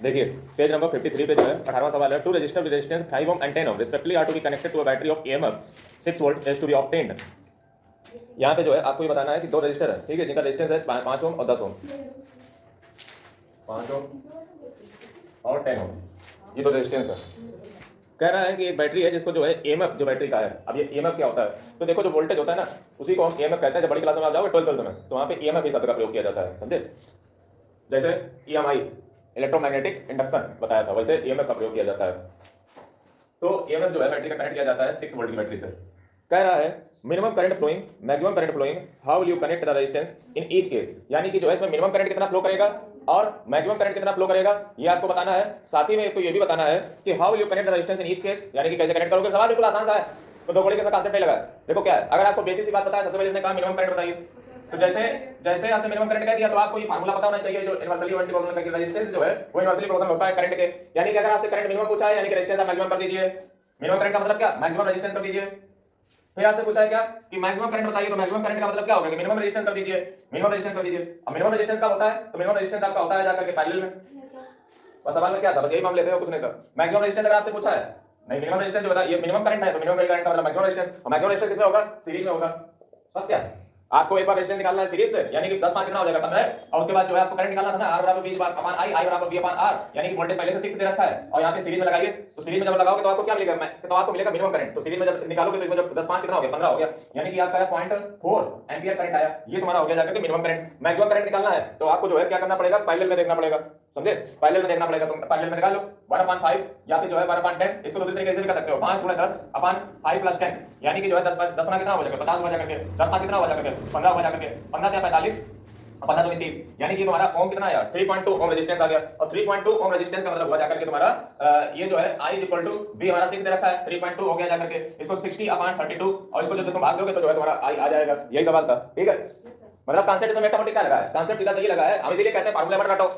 देखिए page number 53 पे जो है 18वां सवाल है, two resistor with resistance 5 ohm and 10 ohm respectively are to be connected to a battery of EMF 6 volt is to be obtained. यहाँ पे जो है आपको ये बताना है कि दो रजिस्टर है, ठीक है, जिनका रेजिस्टेंस है 5 ओम और 10 ओम, 5 ओम और 10 ओम, ये दो रेजिस्टेंस है। कह रहा है कि एक बैटरी है जिसको जो है ईएमएफ जो बैटरी का है। अब ये ईएमएफ क्या होता है, तो देखो जो वोल्टेज होता है ना उसी को हम ईएमएफ कहते हैं। जब बड़ी क्लास में आप जाओगे 12th में तो वहाँ पे ईएमएफ ही शब्द का प्रयोग किया जाता है, समझे। जैसे ईएमआई इलेक्ट्रोमैग्नेटिक इंडक्शन बताया था, वैसे ईएमएफ का प्रयोग किया जाता है। तो ईएमएफ जो है बैटरी का कनेक्ट किया जाता है 6 वोल्ट की बैटरी से। कह रहा है minimum current flowing, maximum current flowing, how will you connect the resistance in each case, यानी कि जो है इसमें मिनिमम करंट कितना फ्लो करेगा और मैक्सिमम करंट कितना फ्लो करेगा ये आपको बताना है। साथ ही में आपको ये भी बताना है कि how will you connect the resistance in each case, यानी कि कैसे कनेक्ट करोगे। सवाल बिल्कुल आसान सा है, तो दो बड़ी का कॉन्सेप्ट नहीं लगा। देखो क्या है, अगर आपको बेसिक सी बात पता है, सबसे पहले इसने कहा मिनिमम करंट बताइए, तो जैसे आपसे मिनिमम करंट कह दिया तो आपको ये फार्मूला पता होना चाहिए जो इनवर्सली प्रोपोर्शनल का रेजिस्टेंस जो है वो इनवर्सली प्रोपोर्शनल होता है करंट के। यानी कि अगर आपसे करंट मिनिमम पूछा है यानी कि रेजिस्टेंस आप मैक्सिमम कर दीजिए। मिनिमम करंट का मतलब क्या, मैक्सिमम रेजिस्टेंस कर दीजिए। फिर आपसे पूछा है क्या कि मैक्सिमम करंट बताइए, तो मैक्सिमम करंट का मतलब क्या होगा कि मिनिमम रेजिस्टेंस कर दीजिए, मिनिमम रेजिस्टेंस कर दीजिए। अब मिनिमम रेजिस्टेंस का होता है तो मिनिमम रेजिस्टेंस आपका होता है जाकर के पैरेलल में। बस सवाल में क्या था, बस यही मामले थे, कुछ नहीं था। मैक्सिमम रेजिस्टेंस अगर आपसे पूछा है, नहीं मिनिमम रेजिस्टेंस जो बताया ये मिनिमम करंट है तो मिनिमम करंट का मतलब मैक्सिमम रेजिस्टेंस, और मैक्सिमम रेजिस्टेंस किसमें होगा, सीरीज में होगा। बस क्या आपको एक बार रेजिस्टेंस निकालना है सीरीज से, यानी कि 10 5 कितना हो जाएगा 15, और उसके बाद जो है आपको करंट निकालना था ना, R बराबर V अपॉन I, I बराबर V अपॉन R, यानी कि वोल्टेज पहले से 6 दे रखा है और यहाँ पे सीरीज में लगाइए, तो सीरीज में जब लगाओगे तो आपको क्या मिलेगा, तो आपको मिलेगा मिनिमम करंट। तो सीरीज में जब निकालोगे तो इसमें जब 10 5 कितना हो गया 15 हो गया, यानी कि आपका 0.4 एम्पीयर करंट आया, ये तुम्हारा हो गया जाकर के मिनिमम करंट। मैक्सिमम करंट निकालना है तो आपको जो है क्या करना पड़ेगा, पैरेलल में देखना पड़ेगा, समझे। पैरेलल में देखना पड़ेगा, तो पैरेलल में निकाल लो 1/5 या फिर जो है 1/10, इसको दूसरे तरीके से भी कर सकते हो 5 × 10 अपॉन 5 + 10, यानी कि जो है 10 5 कितना हो जाएगा 50 हो जाएगा, 10 5 कितना हो जाएगा 15 हो जाएगा, 15 या 45 और 15 2 30, यानी कि तुम्हारा ओम कितना आया 3.2 ओम रेजिस्टेंस आ गया। और 3.2 ओम रेजिस्टेंस का मतलब हुआ जाकर के तुम्हारा ये जो है I = V हमारा 6 दे रखा है, 3.2 हो गया जाकर के, इसको 60/32 और इसको जब तुम भाग दोगे तो जो है तुम्हारा I आ जाएगा। यही सवाल था, ठीक है। मतलब कांसेप्ट इसमें मोटा-मोटी क्या लगा है, कांसेप्ट सीधा सही लगा है। हम इसीलिए कहते हैं फार्मूला मत रटो,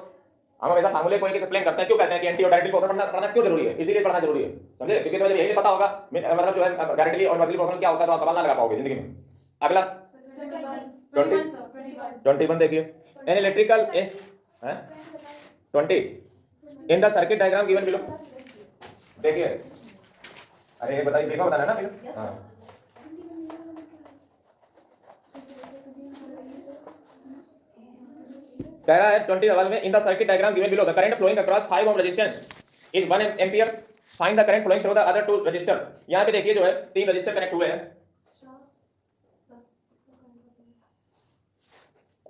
हम हमेशा फार्मूले को एक एक्सप्लेन करते हैं। क्यों कहते हैं कि एंटी और डायरेक्टली प्रोपोर्शनल पढ़ना क्यों जरूरी है, इसीलिए पढ़ना जरूरी है, समझे। क्योंकि तुम्हें जब यही नहीं पता होगा मतलब जो है डायरेक्टली और इनवर्सली प्रोपोर्शनल क्या होता है तो आप सवाल ना लगा पाओगे जिंदगी में। अगला 21 देखिए, an electrical 20 in the circuit diagram given below. देखिए अरे ये बताइए, देखो बताना ना फिर। हां कह रहा है 20 सवाल में, in the circuit diagram given below the current flowing across 5 ohm resistance is 1 ampere, find the current flowing through the other two resistors. यहां पे देखिए जो है 3 रजिस्टर कनेक्ट हुए हैं,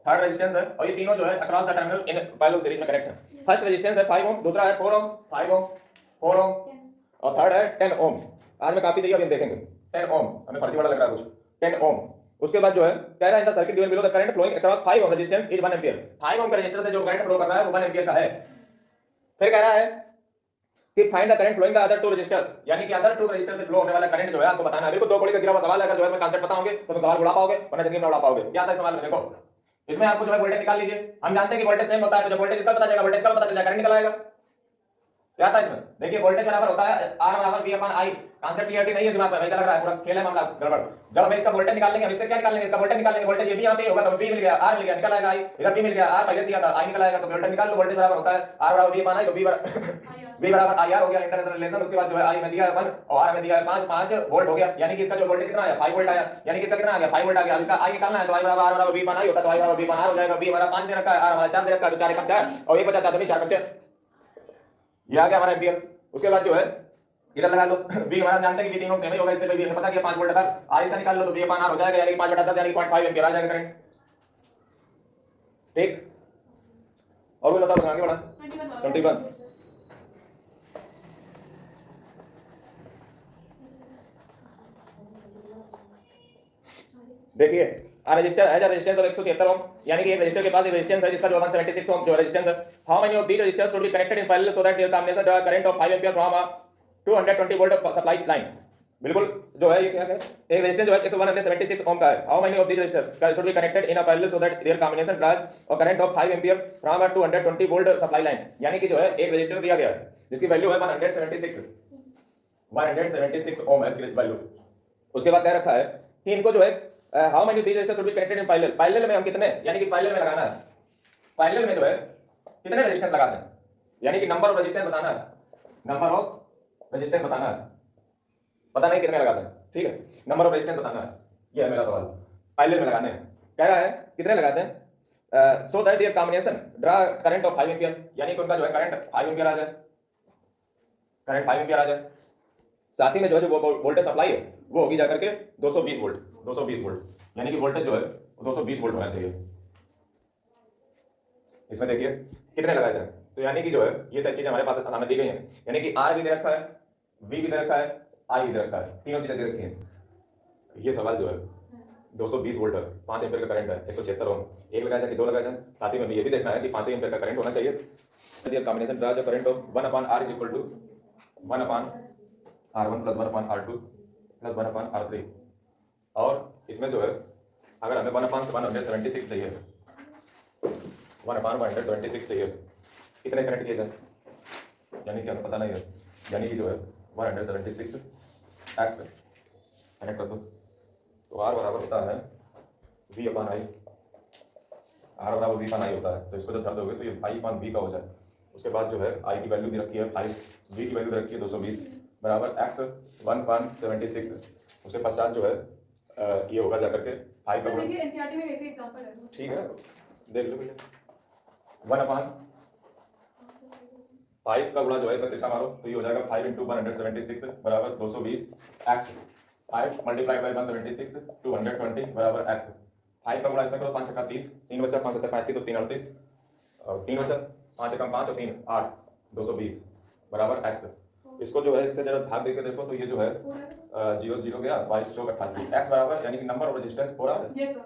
थर्ड रेजिस्टेंस है और ये तीनों जो है across the terminal in parallel series में कनेक्ट है। फर्स्ट रेजिस्टेंस है 5 ओम, दूसरा है 4 ओम, 5 ओम, 4 ओम और थर्ड है 10 ओम। आज में काफी चाहिए, अभी हम देखेंगे 10 ओम, हमें फर्जी वाला लग रहा है कुछ, 10 ओम। उसके बाद जो है कह रहा है in the circuit given below the current flowing across 5 ohm resistance is 1 ampere. 5 ohm के रेजिस्टर से जो करंट फ्लो कर रहा है वो 1 एम्पीयर का है। फिर कह रहा है कि find the current flowing the other two resistors, यानी कि अदर टू रेजिस्टर से फ्लो होने वाला करंट जो है आपको बताना है। बिल्कुल दो कौड़ी का गिरा हुआ सवाल है, अगर जो है मैं कांसेप्ट पता होंगे तो तुम सवाल उड़ा पाओगे, वरना जिंदगी में उड़ा पाओगे। क्या था इस सवाल में, देखो इसमें आपको जो है वोल्टेज निकाल लीजिए। हम जानते हैं कि वोल्टेज सेम होता है, तो जब वोल्टेज इसका पता चलेगा वोल्टेज का पता चलेगा, करंट निकल आएगा। क्या था इसमें, देखिए वोल्टेज बराबर होता है R बराबर V upon I। Concept clarity नहीं है दिमाग में, वैसा लग रहा है पूरा खेल है मामला गड़बड़। जब हम इसका वोल्टेज निकाल लेंगे, हम इससे क्या निकाल लेंगे, इसका वोल्टेज निकाल लेंगे। वोल्टेज ये भी यहां पे होगा तो V मिल गया, R मिल गया, निकल आएगा I, इधर V मिल गया, R पहले दिया था I निकल आएगा, तो वोल्टेज निकाल लो। वोल्टेज बराबर होता है R बराबर V अपॉन I, तो V बराबर IR हो गया इंटरनेशनल रिलेशन। उसके बाद जो है I में दिया है 1 और R में दिया है 5 वोल्ट हो गया, यानी कि इसका जो वोल्टेज कितना आया 5 वोल्ट आया, यानी कि इसका कितना आ गया 5 वोल्ट आ गया। अब इसका I निकालना है तो I बराबर R बराबर V अपॉन I होता है, तो I बराबर V अपॉन R हो जाएगा। V हमारा 5 दे रखा है, R हमारा 4 दे रखा है, तो 4 × 4 और 1 बचा 4 4 5 ये आ गया हमारा एम्पीयर। उसके बाद जो है इधर लगा लो, V हमारा जानते हैं कि V तीनों सेम ही होगा, इससे भी हमें पता कि 5 वोल्ट था। R इसका निकाल लो तो V अपॉन R हो जाएगा, यानी कि 5/10 यानी कि 0.5 एम्पीयर आ जाएगा करंट, ठीक। और भी बताओ आगे बढ़ा 21 देखिए a register as a resistance of 176 ohm, यानी कि एक रजिस्टर के पास एक रेजिस्टेंस है जिसका जो 176 ओम जो रेजिस्टेंस है। How many of these resistors should be connected in parallel so that their combination draw current of 5 ampere from a 220 volt supply line. बिल्कुल जो है ये क्या है, एक रेजिस्टेंस जो है 176 ओम का है। How many of these resistors should be connected in a parallel so that their combination draws a current of 5 ampere from a 220 volt supply line, यानी कि जो है एक रजिस्टर दिया गया है जिसकी वैल्यू है 176 ओम है इसकी वैल्यू। उसके बाद कह रखा है कि इनको जो है how many these resistors should be connected in parallel. Parallel में हम कितने, यानी कि पैरेलल में लगाना है, पैरेलल में जो है कितने रेजिस्टेंस लगाते हैं, यानी कि नंबर ऑफ रेजिस्टेंस बताना है, नंबर ऑफ रेजिस्टेंस बताना है, पता नहीं कितने लगाते हैं, ठीक है, नंबर ऑफ रेजिस्टेंस बताना है, ये है मेरा सवाल। पैरेलल में लगाने हैं, कह रहा है कितने लगाते हैं, सो that their combination draw current of 5 ampere, यानी कि उनका जो है करंट 5 एम्पियर आ जाए, करंट 5 एम्पियर आ जाए, साथ ही में जो है जो वोल्टेज सप्लाई है वो होगी जाकर के 220 वोल्ट, 220 वोल्ट, यानी कि वोल्टेज जो है 220 वोल्ट होना चाहिए। इसमें देखिए कितने लगाए जाए, तो यानी कि जो है ये सब चीजें हमारे पास हमें दी गई हैं, यानी कि आर भी दे रखा है, वी भी दे रखा है, आई भी दे रखा है, तीनों चीजें दे रखी हैं। ये सवाल जो है 220 वोल्ट है, 5 एम्पियर का करंट है, 176 ओम, एक लगाया जाए कि दो लगाया जाए, साथ ही में ये भी देखना है कि 5 एम्पियर का करंट होना चाहिए। Combination draw the current of 1/R is equal to 1/R1 plus 1/R2 plus 1/R3, और इसमें जो है अगर हमें 1/176 चाहिए, 1/176 चाहिए, कितने कनेक्ट किए जाए, यानी कि हमें पता नहीं है, यानी कि जो है 176 एक्स कनेक्ट कर दो, तो आर बराबर होता है V/I, आर बराबर V/I होता है, तो इसको जब धर दोगे तो ये I/V का हो जाए। उसके बाद जो है आई की वैल्यू दी रखी है, आई वी की वैल्यू दी रखी है 220 बराबर एक्स 1/76, उसके पश्चात जो है ये होगा जाकर के 5 का गुणा, एनसीईआरटी में ऐसे एग्जांपल है, ठीक है देख लो भैया, 1/5 का गुणा जो है इसमें तिरछा मारो तो ये हो जाएगा 5 × 176 बराबर 220 एक्स, 5 मल्टीप्लाइड बाई 176 220 बराबर एक्स, 5 का गुणा इसमें करो 5 × 30, 3 बचा 5 × 35 और 3 38, और 3 बचा 5 × 5 और 3 8 220 बराबर एक्स। इसको जो है इससे जरा भाग देके देखो तो ये जो है 0 0 गया, 22 चौक 88, एक्स बराबर यानी कि नंबर ऑफ रेजिस्टेंस 4 आ यस सर।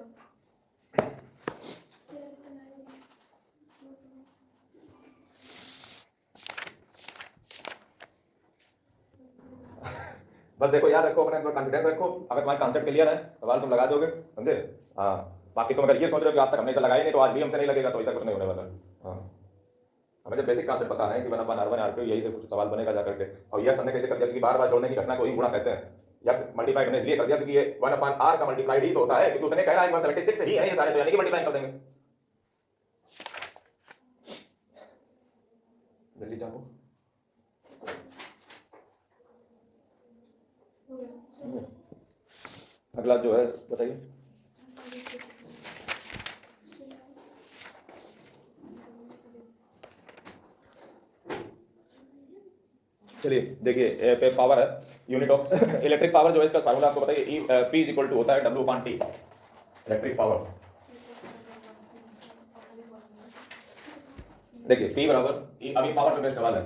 बस देखो याद रखो, अपने अंदर कॉन्फिडेंस रखो, अगर तुम्हारे कॉन्सेप्ट क्लियर है सवाल तुम लगा दोगे, समझे। हाँ बाकी तुम अगर ये सोच रहे हो कि आज तक हमने इसे लगाया नहीं तो आज भी हमसे नहीं लगेगा, तो ऐसा कुछ नहीं होने वाला। हाँ हमें जब बेसिक कॉन्सेप्ट पता है कि 1/R1 यही से कुछ सवाल बनेगा जाकर के, और यक्स हमने कैसे कर दिया क्योंकि बार बार जोड़ने की घटना को ही गुणा कहते हैं, यक्स मल्टीप्लाइड हमने इसलिए कर दिया क्योंकि ये 1/R का मल्टीप्लाइड ही तो होता है, क्योंकि उतने कह रहा है 176 ही है ये सारे, तो यानी कि मल्टीप्लाई कर देंगे। जल्दी जाओ, अगला जो है बताइए। चलिए देखिए पे पावर है, यूनिट ऑफ इलेक्ट्रिक पावर जो है इसका फार्मूला आपको बताइए, P इज इक्वल टू होता है W/T, इलेक्ट्रिक पावर। देखिए P बराबर अभी पावर पे बेस्ड सवाल है,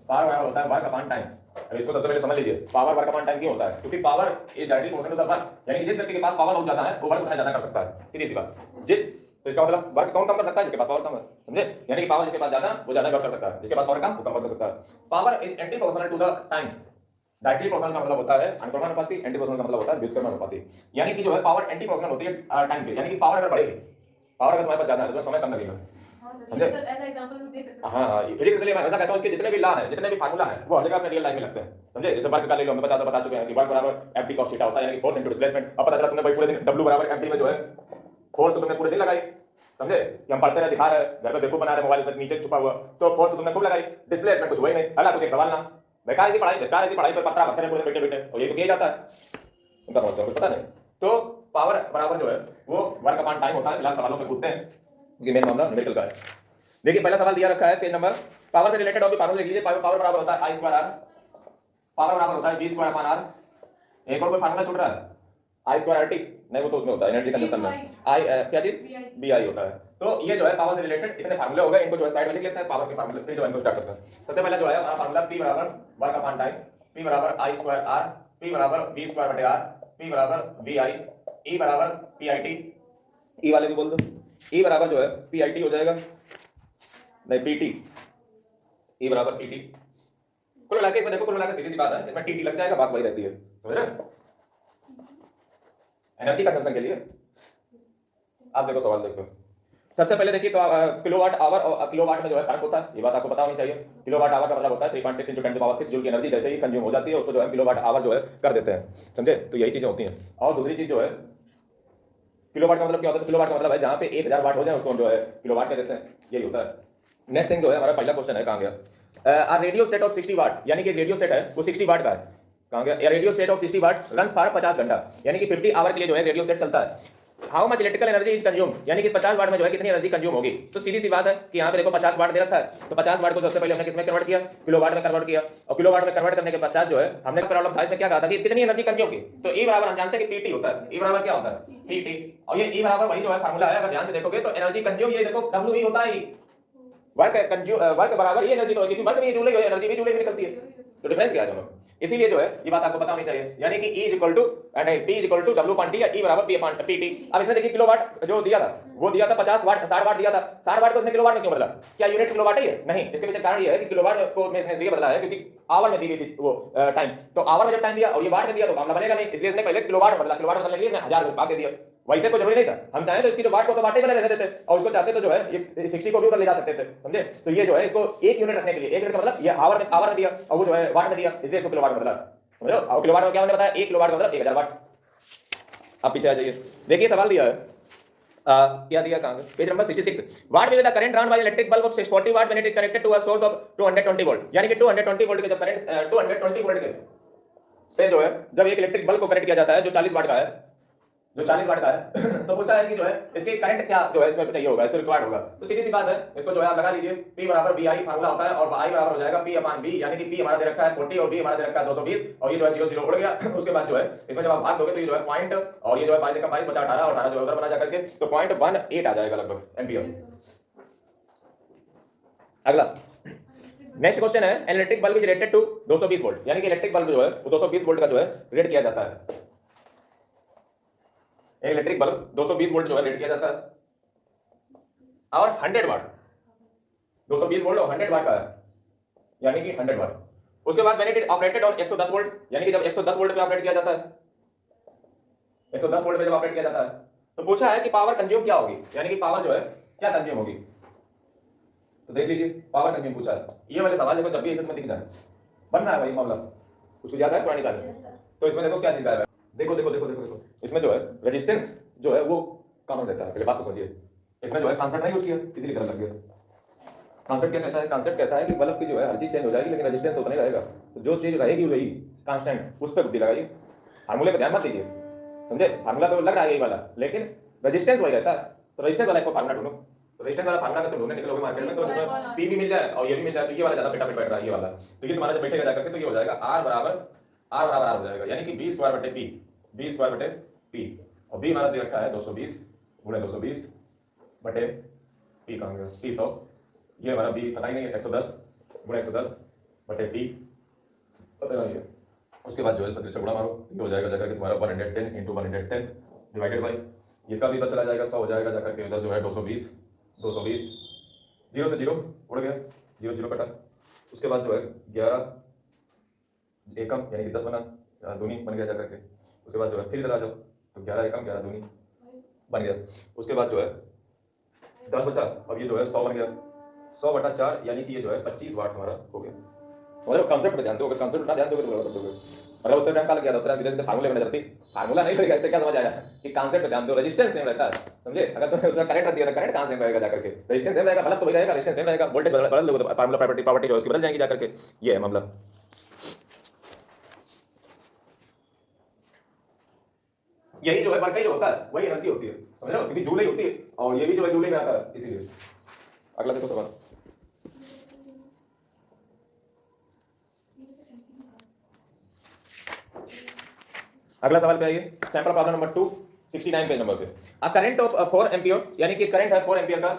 पावर बराबर होता है वर्क अपॉन टाइम। अब इसको सबसे पहले समझ लीजिए पावर वर्क अपॉन टाइम क्यों होता है, क्योंकि power is directly proportional to the work, यानी कि जिस व्यक्ति के पास पावर बहुत ज्यादा है वो वर्क उतना ज्यादा कर सकता है, सीधी सी बात। तो इसका मतलब वर्क कौन कम कर सकता है, जिसके पास पावर कम है, समझे, यानी कि पावर जिसके पास ज्यादा वो ज्यादा वर्क कर सकता है, जिसके पास पावर कम वो कम वर्क कर सकता है। Power is anti proportional to the time, directly proportional का मतलब होता है अनुक्रमानुपाती, एंटी प्रोपोर्शनल का मतलब होता है व्युत्क्रमानुपाती, यानी कि जो है पावर एंटी प्रोपोर्शनल होती है टाइम पे, यानी कि पावर अगर बढ़ेगी, पावर अगर तुम्हारे पास ज्यादा है तो समय कम लगेगा, समझे। हाँ हाँ फिजिक्स इसलिए मैं हमेशा कहता हूँ इसके जितने भी लॉ हैं, जितने भी फार्मूला है वो हर जगह अपने रियल लाइफ में लगते हैं, समझे। जैसे वर्क का ले लो, हमें 50 बता चुके हैं कि वर्क बराबर एफ डी कॉस थीटा होता है, यानी फोर्स इनटू डिस्प्लेसमेंट। अब पता चला तुमने भाई पूरे दिन W बराबर एफ डी में जो है फोर्स तो तुमने पूरे दिन लगाई, समझे, कि हम पढ़ते रहे दिखा रहे घर पे बेवकूफ बना रहे मोबाइल में नीचे छुपा हुआ, तो फोर्स तो तुमने खूब लगाई, डिस्प्लेसमेंट कुछ हुआ ही नहीं, अल्लाह कुछ एक सवाल ना, बेकार की पढ़ाई, बेकार की पढ़ाई पर पत्रा भरते रहे पूरे बैठे बैठे, और ये तो किया जाता है, उनका समझते हो कुछ पता नहीं। तो पावर बराबर जो है वो वर्क अपॉन टाइम होता है। फिलहाल सवालों पे कूदते हैं, ये मेन मामला न्यूमेरिकल का है। देखिए पहला सवाल दिया रखा है पेज नंबर, पावर से रिलेटेड होगी, फार्मूला लिख लीजिए, पावर बराबर होता है I स्क्वायर R, पावर बराबर होता है V स्क्वायर अपॉन R। एक और कोई फार्मूला छूट रहा है, I स्क्वायर RT, नहीं वो तो उसमें होता है एनर्जी कंजम्पशन में, I क्या चीज BI होता है। तो ये जो है पावर से रिलेटेड इतने फार्मूले हो गए, इनको जो है साइड में लिख लेते हैं, पावर के फार्मूले फिर जो है इनको स्टार्ट करते हैं। सबसे पहला जो है हमारा फार्मूला P बराबर वर्क अपॉन टाइम, P बराबर I स्क्वायर R, P बराबर V स्क्वायर बटे R, P बराबर VI, E बराबर PIT, E वाले भी बोल दो, E बराबर जो है PIT हो जाएगा, नहीं PT, E बराबर PT। कुल मिला के इसमें देखो, कुल मिला के सीधी सी बात है, इसमें TT लग जाएगा, बात वही रहती है, समझ रहे। एनर्जी कंजम्पशन के लिए आप देखो सवाल देखो, सबसे पहले देखिए किलोवाट आवर और किलोवाट में जो है फर्क होता है, ये बात आपको पता होनी चाहिए। किलोवाट आवर का मतलब होता है 3.6 × 10⁻⁶ जूल की एनर्जी जैसे ही कंज्यूम हो जाती है उसको जो है किलोवाट आवर जो है कर देते हैं, समझे। तो यही चीजें होती हैं। और दूसरी चीज जो है किलोवाट का मतलब क्या होता है, किलोवाट का मतलब है जहाँ पे 1000 वाट हो जाए उसको जो है किलोवाट कह देते हैं, यही होता है। नेक्स्ट थिंग जो है हमारा पहला क्वेश्चन है, कहाँ गया, रेडियो सेट ऑफ 60 वाट, यानी कि रेडियो सेट है वो 60 वाट का है, कहाँ गया, या radio set of 60 watt runs for 50 घंटा, यानी कि 50 आवर के लिए जो है रेडियो सेट चलता है। How much electrical energy is consume, यानी कि 50 वाट में जो है कितनी एनर्जी कंज्यूम होगी। तो सीधी सी बात है कि यहाँ पे देखो 50 वाट दे रखा है, तो 50 वाट को सबसे पहले हमने किसमें कन्वर्ट किया, किलोवाट में कन्वर्ट किया, और किलोवाट में कन्वर्ट करने के पश्चात जो है हमने प्रॉब्लम था इसमें क्या कहा था कि कितनी एनर्जी कंज्यूम की, तो E बराबर हम जानते हैं कि पीटी होता है, E बराबर क्या होता है पीटी, और ये E बराबर वही जो है फार्मूला है, अगर ध्यान से देखोगे तो एनर्जी कंज्यूम ये देखो WE होता है, वर्क कंज्यूम वर्क बराबर ये एनर्जी तो होगी, क्योंकि वर्क भी जूल ही है, एनर्जी भी जूल ही निकलती है, तो डिफरेंस क्या है दोनों। इसीलिए जो है ये बात आपको पता होनी चाहिए, यानी कि E equal to P equal to W upon T या E बराबर P अपॉन PT। अब इसमें देखिए किलोवाट जो दिया था वो दिया था 50 वाट 60 वाट दिया था, 60 वाट को इसने किलोवाट में क्यों बदला, क्या यूनिट किलोवाट है नहीं, इसके पीछे कारण ये है कि किलोवाट को में इसने इसलिए बदला है क्योंकि आवर में दी गई थी वो टाइम, तो आवर में जब टाइम दिया और ये वाट में दिया तो मामला बनेगा नहीं, इसलिए इसने पहले किलोवाट में बदला, किलोवाट बदलने के लिए इसने 1000 भाग दे दिया, वैसे कोई जरूरी नहीं था, हम चाहे तो इसकी जो वाट को तो वाटे बने रहने देते और उसको चाहते तो जो है ये 60 को भी उधर ले जा सकते थे, समझे। तो ये जो है इसको एक यूनिट रखने के लिए, एक यूनिट का मतलब ये आवर में दिया और वो जो है वाट में दिया, इसलिए इसको किलोवाट में बदला, समझ रहे हो। और किलोवाट में क्या हमने बताया, 1 किलोवाट का मतलब 1000 वाट। अब पीछे आ जाइए, देखिए सवाल दिया है, क्या दिया, कहां page number 66, what will the current run by electric bulb of 640 watt when it is connected to a source of 220 volt, यानी कि 220 वोल्ट के जब करंट 220 वोल्ट के से जो है जब एक इलेक्ट्रिक बल्ब को कनेक्ट किया जाता है जो 40 वाट का है, जो 40 वाट का है तो पूछा है कि जो है इसके करंट क्या जो है इसमें चाहिए होगा, इससे रिक्वायर्ड होगा, तो सीधी सी बात है इसको जो है आप लगा लीजिए, P बराबर BI फार्मूला होता है और I बराबर हो जाएगा P अपॉन B, यानी कि P हमारा दे रखा है 40 और B हमारा दे रखा है 220 और ये जो है 0 0 उड़ गया उसके बाद जो है इसमें जब आप भाग दोगे तो ये जो है पॉइंट और ये जो है 22 का 22 बचा 18 और 18 जो उधर बना जाकर के तो 0.18 आ जाएगा लगभग एम्पियर। अगला नेक्स्ट क्वेश्चन है, electric bulb is rated to 220 volt, यानी कि इलेक्ट्रिक बल्ब जो है वो 220 वोल्ट का जो है रेट किया जाता है, इलेक्ट्रिक बल्ब 220 वोल्ट जो है रेट किया जाता है और 100 वाट 220 वोल्ट और 100 वाट का है, यानी कि 100 वाट। उसके बाद when it is operated on 110 volt, यानी कि जब 110 वोल्ट पे ऑपरेट किया जाता है, 110 वोल्ट पे जब ऑपरेट किया जाता है तो पूछा है कि पावर कंज्यूम क्या होगी, यानी कि पावर जो है क्या कंज्यूम होगी, तो देख लीजिए पावर कंज्यूम पूछा है, ये वाले सवाल देखो जब भी इसमें दिख जाए बनना है भाई मामला, कुछ ज्यादा है पुरानी बात है, तो इसमें देखो क्या चीज है, देखो देखो देखो देखो देखो इसमें जो है रेजिस्टेंस जो है वो कॉमन रहता है, पहले बात को समझिए, इसमें जो है कॉन्सेप्ट नहीं यूज किया इसीलिए गलत लग गया। कॉन्सेप्ट क्या कहता है, कॉन्सेप्ट कहता है कि बल्ब की जो है हर चीज चेंज हो जाएगी लेकिन रेजिस्टेंस तो उतना ही रहेगा, तो जो चीज रहेगी वही कांस्टेंट उस पर बुद्धि लगाइए, फार्मूले पर ध्यान मत दीजिए, समझे, फार्मूला तो लग रहा है यही वाला लेकिन रेजिस्टेंस वही रहता है, तो रेजिस्टेंस वाला एक फार्मूला ढूंढो, तो रेजिस्टेंस वाला फार्मूला तो ढूंढने निकलोगे मार्केट में तो पी भी मिल जाए और ये भी मिल जाए, तो ये वाला ज्यादा बेटा बैठ रहा है ये वाला, तो ये तुम्हारा जब बैठेगा जाकर के तो ये हो जाएगा R बराबर R हो जाएगा, यानी कि B स्क्वायर बटे P और B हमारा दे रखा है 220 गुणे 220 बटे P कहाँ गया P 100, ये हमारा B पता ही नहीं है 110 गुणे 110 बटे P पता नहीं है, उसके बाद जो है इसका गुणा मारो, ये हो जाएगा जाकर के तुम्हारा 110 इंटू 110 डिवाइडेड बाई, इसका भी इधर चला जाएगा 100 हो जाएगा जाकर के इधर जो है 220 0 से 0 उड़ गया 0 0 कटा, उसके बाद जो है 11 एकम यानी कि 10 बना दूनी बन गया जाकर के, उसके बाद जो है फिर इधर आ जाओ तो 11 एकम 11 दूनी बन गया, उसके बाद जो है 10 बचा, अब ये जो है 100 बन गया 100 बटा 4 यानी कि ये जो है 25 वाट हमारा हो गया, समझ लो कॉन्सेप्ट पे ध्यान दो, अगर कॉन्सेप्ट ना ध्यान दोगे तो गलत कर दोगे, अगर उतना टाइम का लग गया था उतना सीधे सीधे फार्मूले में नजर थी, फार्मूला नहीं लगेगा, इससे क्या समझ आया कि कॉन्सेप्ट पे ध्यान दो, रेजिस्टेंस सेम रहता है, समझे, अगर तुमने उसका करंट रख दिया तो करंट कहां सेम रहेगा जाकर के, रेजिस्टेंस सेम रहेगा, मतलब तो वही रहेगा, रेजिस्टेंस सेम रहेगा, वोल्टेज बदल दोगे तो फार्मूला प्रॉपर्टी जो है उसकी बदल जाएगी जाकर के, ये है मामला। यही जो है वर्क जो होता है वही एनर्जी होती है, समझ रहे हो, क्योंकि जूल ही होती है और ये भी जो है जूल में आता है, इसीलिए। अगला देखो सवाल, अगला सवाल पे आइए, sample problem number 269 page number पे, अ करंट ऑफ 4 एम्पियर, यानी कि करंट है 4 एम्पियर का,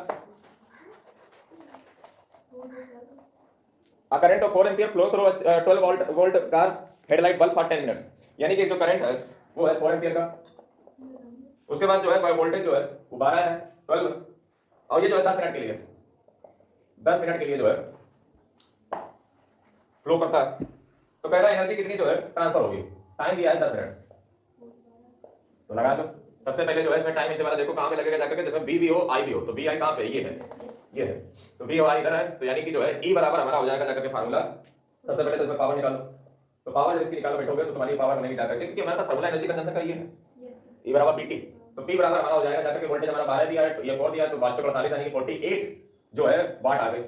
अ current of 4 ampere flow through 12 volt car headlight bulb for 10 minute, यानी कि जो करंट है वो है 4 एम्पियर का, उसके बाद जो है वोल्टेज जो है वो 12 है 12 और ये जो है 10 मिनट के लिए 10 मिनट के लिए जो है फ्लो करता है, तो कह रहा है एनर्जी कितनी जो है ट्रांसफर होगी, टाइम दिया है 10 मिनट, तो लगा लो सबसे पहले जो है इसमें टाइम इसे वाला देखो कहां पे लगेगा जाकर के, जिसमें बी भी हो आई भी हो, तो बी आई कहां पे ये है, तो बी और आई इधर है, तो यानी कि जो है ई बराबर हमारा हो जाएगा जाकर के फार्मूला, सबसे पहले तो इसमें पावर निकालो, तो पावर जब इसकी निकालो बैठोगे तो तुम्हारी पावर बनेगी जाकर के, क्योंकि हमारे पास फार्मूला एनर्जी कंजम्पशन का ये है, ई बराबर पीटी, तो पी बराबर हमारा हो जाएगा जाकर के वोल्टेज हमारा 12 दिया है, ये 4 दिया है, तो 5 48 यानी कि 48 जो है वाट आ गई,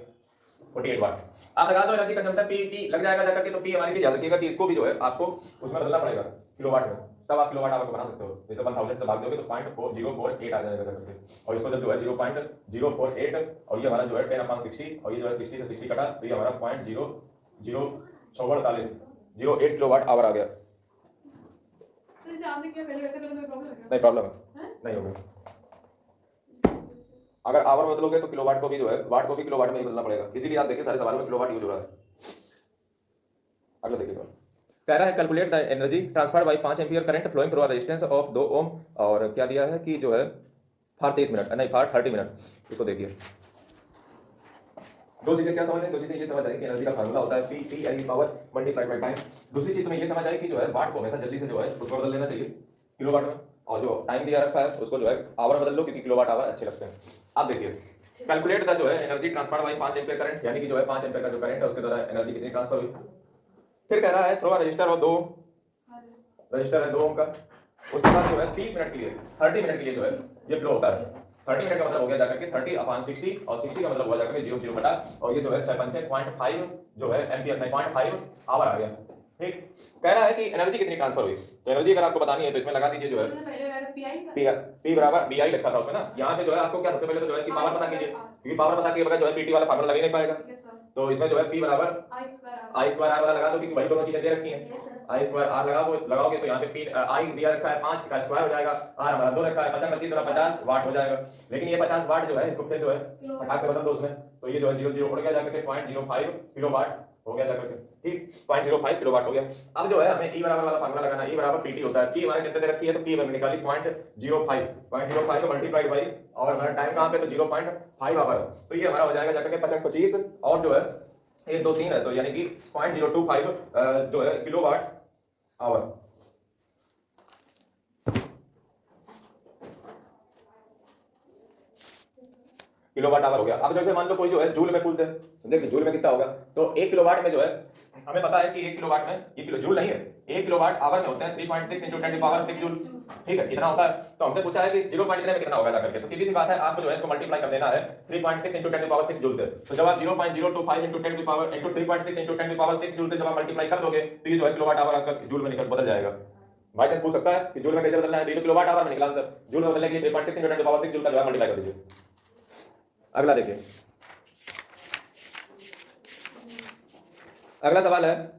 48 वाट। आप लगा दो एनर्जी कंजम्पशन पी लग जाएगा जाकर के, तो पी हमारी चीज याद रखिएगा कि इसको भी जो है आपको उसमें बदलना पड़ेगा किलोवाट में, तब आप किलोवाट आवर को बना सकते हो। जैसे 1000 से भाग दोगे तो 0.4048 आ जाएगा जाकर के, और इसको जब जो है 0.048 और ये हमारा जो है 10/60 और ये जो है 60 से 60 कटा तो ये हमारा 0.046 08 किलोवाट आवर आ गया। जैसे आपने किया पहले वैसे करो तो प्रॉब्लम है क्या? नहीं प्रॉब्लम है, नहीं होगा। अगर आवर में बदलोगे तो किलोवाट को भी जो है वाट को भी किलोवाट में ही बदलना पड़ेगा, इसीलिए आप देखिए सारे सवालों में किलोवाट यूज हो रहा है। अगला देखिए सवाल कह रहा है calculate the energy transferred by 5 ampere current flowing through a resistance of 2 ohm, और क्या दिया है कि जो है फॉर 30 मिनट, नहीं फॉर 30 मिनट। इसको देखिए दो चीजें क्या समझ आई, दो चीजें ये समझ आई कि एनर्जी का फार्मूला होता है P T and power multiplied by time. दूसरी चीज तुम्हें ये समझ आई कि जो है वाट को हमेशा जल्दी से जो है उसको बदल लेना चाहिए किलोवाट में, और जो टाइम दिया रखा है उसको जो है आवर बदल लो क्योंकि किलोवाट आवर अच्छे लगते हैं। आप देखिए कैलकुलेट द जो है energy transferred by 5 ampere current, यानी कि जो है 5 एम्पीयर का जो करंट है उसके द्वारा एनर्जी कितनी ट्रांसफर हुई। फिर कह रहा है थ्रू अ रजिस्टर और 2 रजिस्टर है 2 ओम का, उसके बाद जो है 30 मिनट के लिए 30 मिनट के लिए जो है ये फ्लो होता है। 30 मिनट का मतलब हो गया जाकर के 30/60 और 60 का मतलब हुआ जाकर के 0 बटा, और ये जो है 6.5 जो है एम्पीयर में 0.5 आवर आ गया। ठीक, कह रहा है कि एनर्जी कितनी ट्रांसफर हुई, तो एनर्जी अगर आपको बतानी है तो इसमें लगा दीजिए जो है पी बराबर बीआई लिखा था उसमें ना, यहाँ पे जो है आपको क्या सबसे पहले तो जो है इसकी पावर पता कीजिए, क्योंकि पावर पता किए बगैर जो है पीटी वाला फार्मूला लग ही नहीं पाएगा। तो इसमें जो है पी बराबर आई स्क्वायर आर वाला लगा दो, क्योंकि वही दोनों चीजें दे रखी हैं। आई स्क्वायर आर लगाओगे तो यहाँ पे पी आई दिया रखा है 5 का स्क्वायर हो जाएगा, आर हमारा 2 रखा है 50 25 50 वाट हो जाएगा। लेकिन ये 50 वाट जो है इसको फिर जो है फटाक से बदल दो उसमें, तो ये जो है 0 उड़ गया जाकर के 0.05 किलोवाट हो गया जाकर के। ठीक, 0.05 किलोवाट हो गया। अब जो है हमें ई बराबर वाला फार्मूला लगाना है, ई बराबर पीटी होता है, पी हमारे कितने दे रखी है तो पी हमने निकाली 0.05 को मल्टीप्लाइड बाई, और हमारा टाइम कहां पे तो 0.5 आवर, तो ये हमारा हो जाएगा जाकर के 50 25 और जो है 1 2 3 है, तो यानी कि 0.025 जो है किलोवाट आवर। किलोवाट आवर हो गया। अब जैसे मान लो कोई जो है जूल में पूछ दे, देखिए जूल में कितना होगा, तो 1 किलोवाट में जो है हमें पता है कि 1 किलोवाट में ये किलो जूल नहीं है, 1 किलोवाट आवर में होते हैं 3.6 × 10⁻⁶ जूल। ठीक है, इतना होता है। तो हमसे पूछा है कि 0 पॉइंट इतने में कितना होगा जाकर के, तो सीधी सी बात है आपको जो है इसको मल्टीप्लाई कर देना है 3.6 × 10⁻⁶ जूल से। तो जब आप 0.025 × 10 3.6 × 10⁻⁶ जूल से जब आप मल्टीप्लाई कर दोगे तो ये जो है किलोवाट आवर आपका जूल में निकल बदल जाएगा। भाई चांस पूछ सकता है कि जूल में कैसे बदलना है, तो किलोवाट आवर में निकला आंसर, जूल में बदलने के लिए 3.6 × 10⁻⁶ जूल का जो है मल्टीप्लाई कर दीजिए। अगला देखिए, अगला सवाल है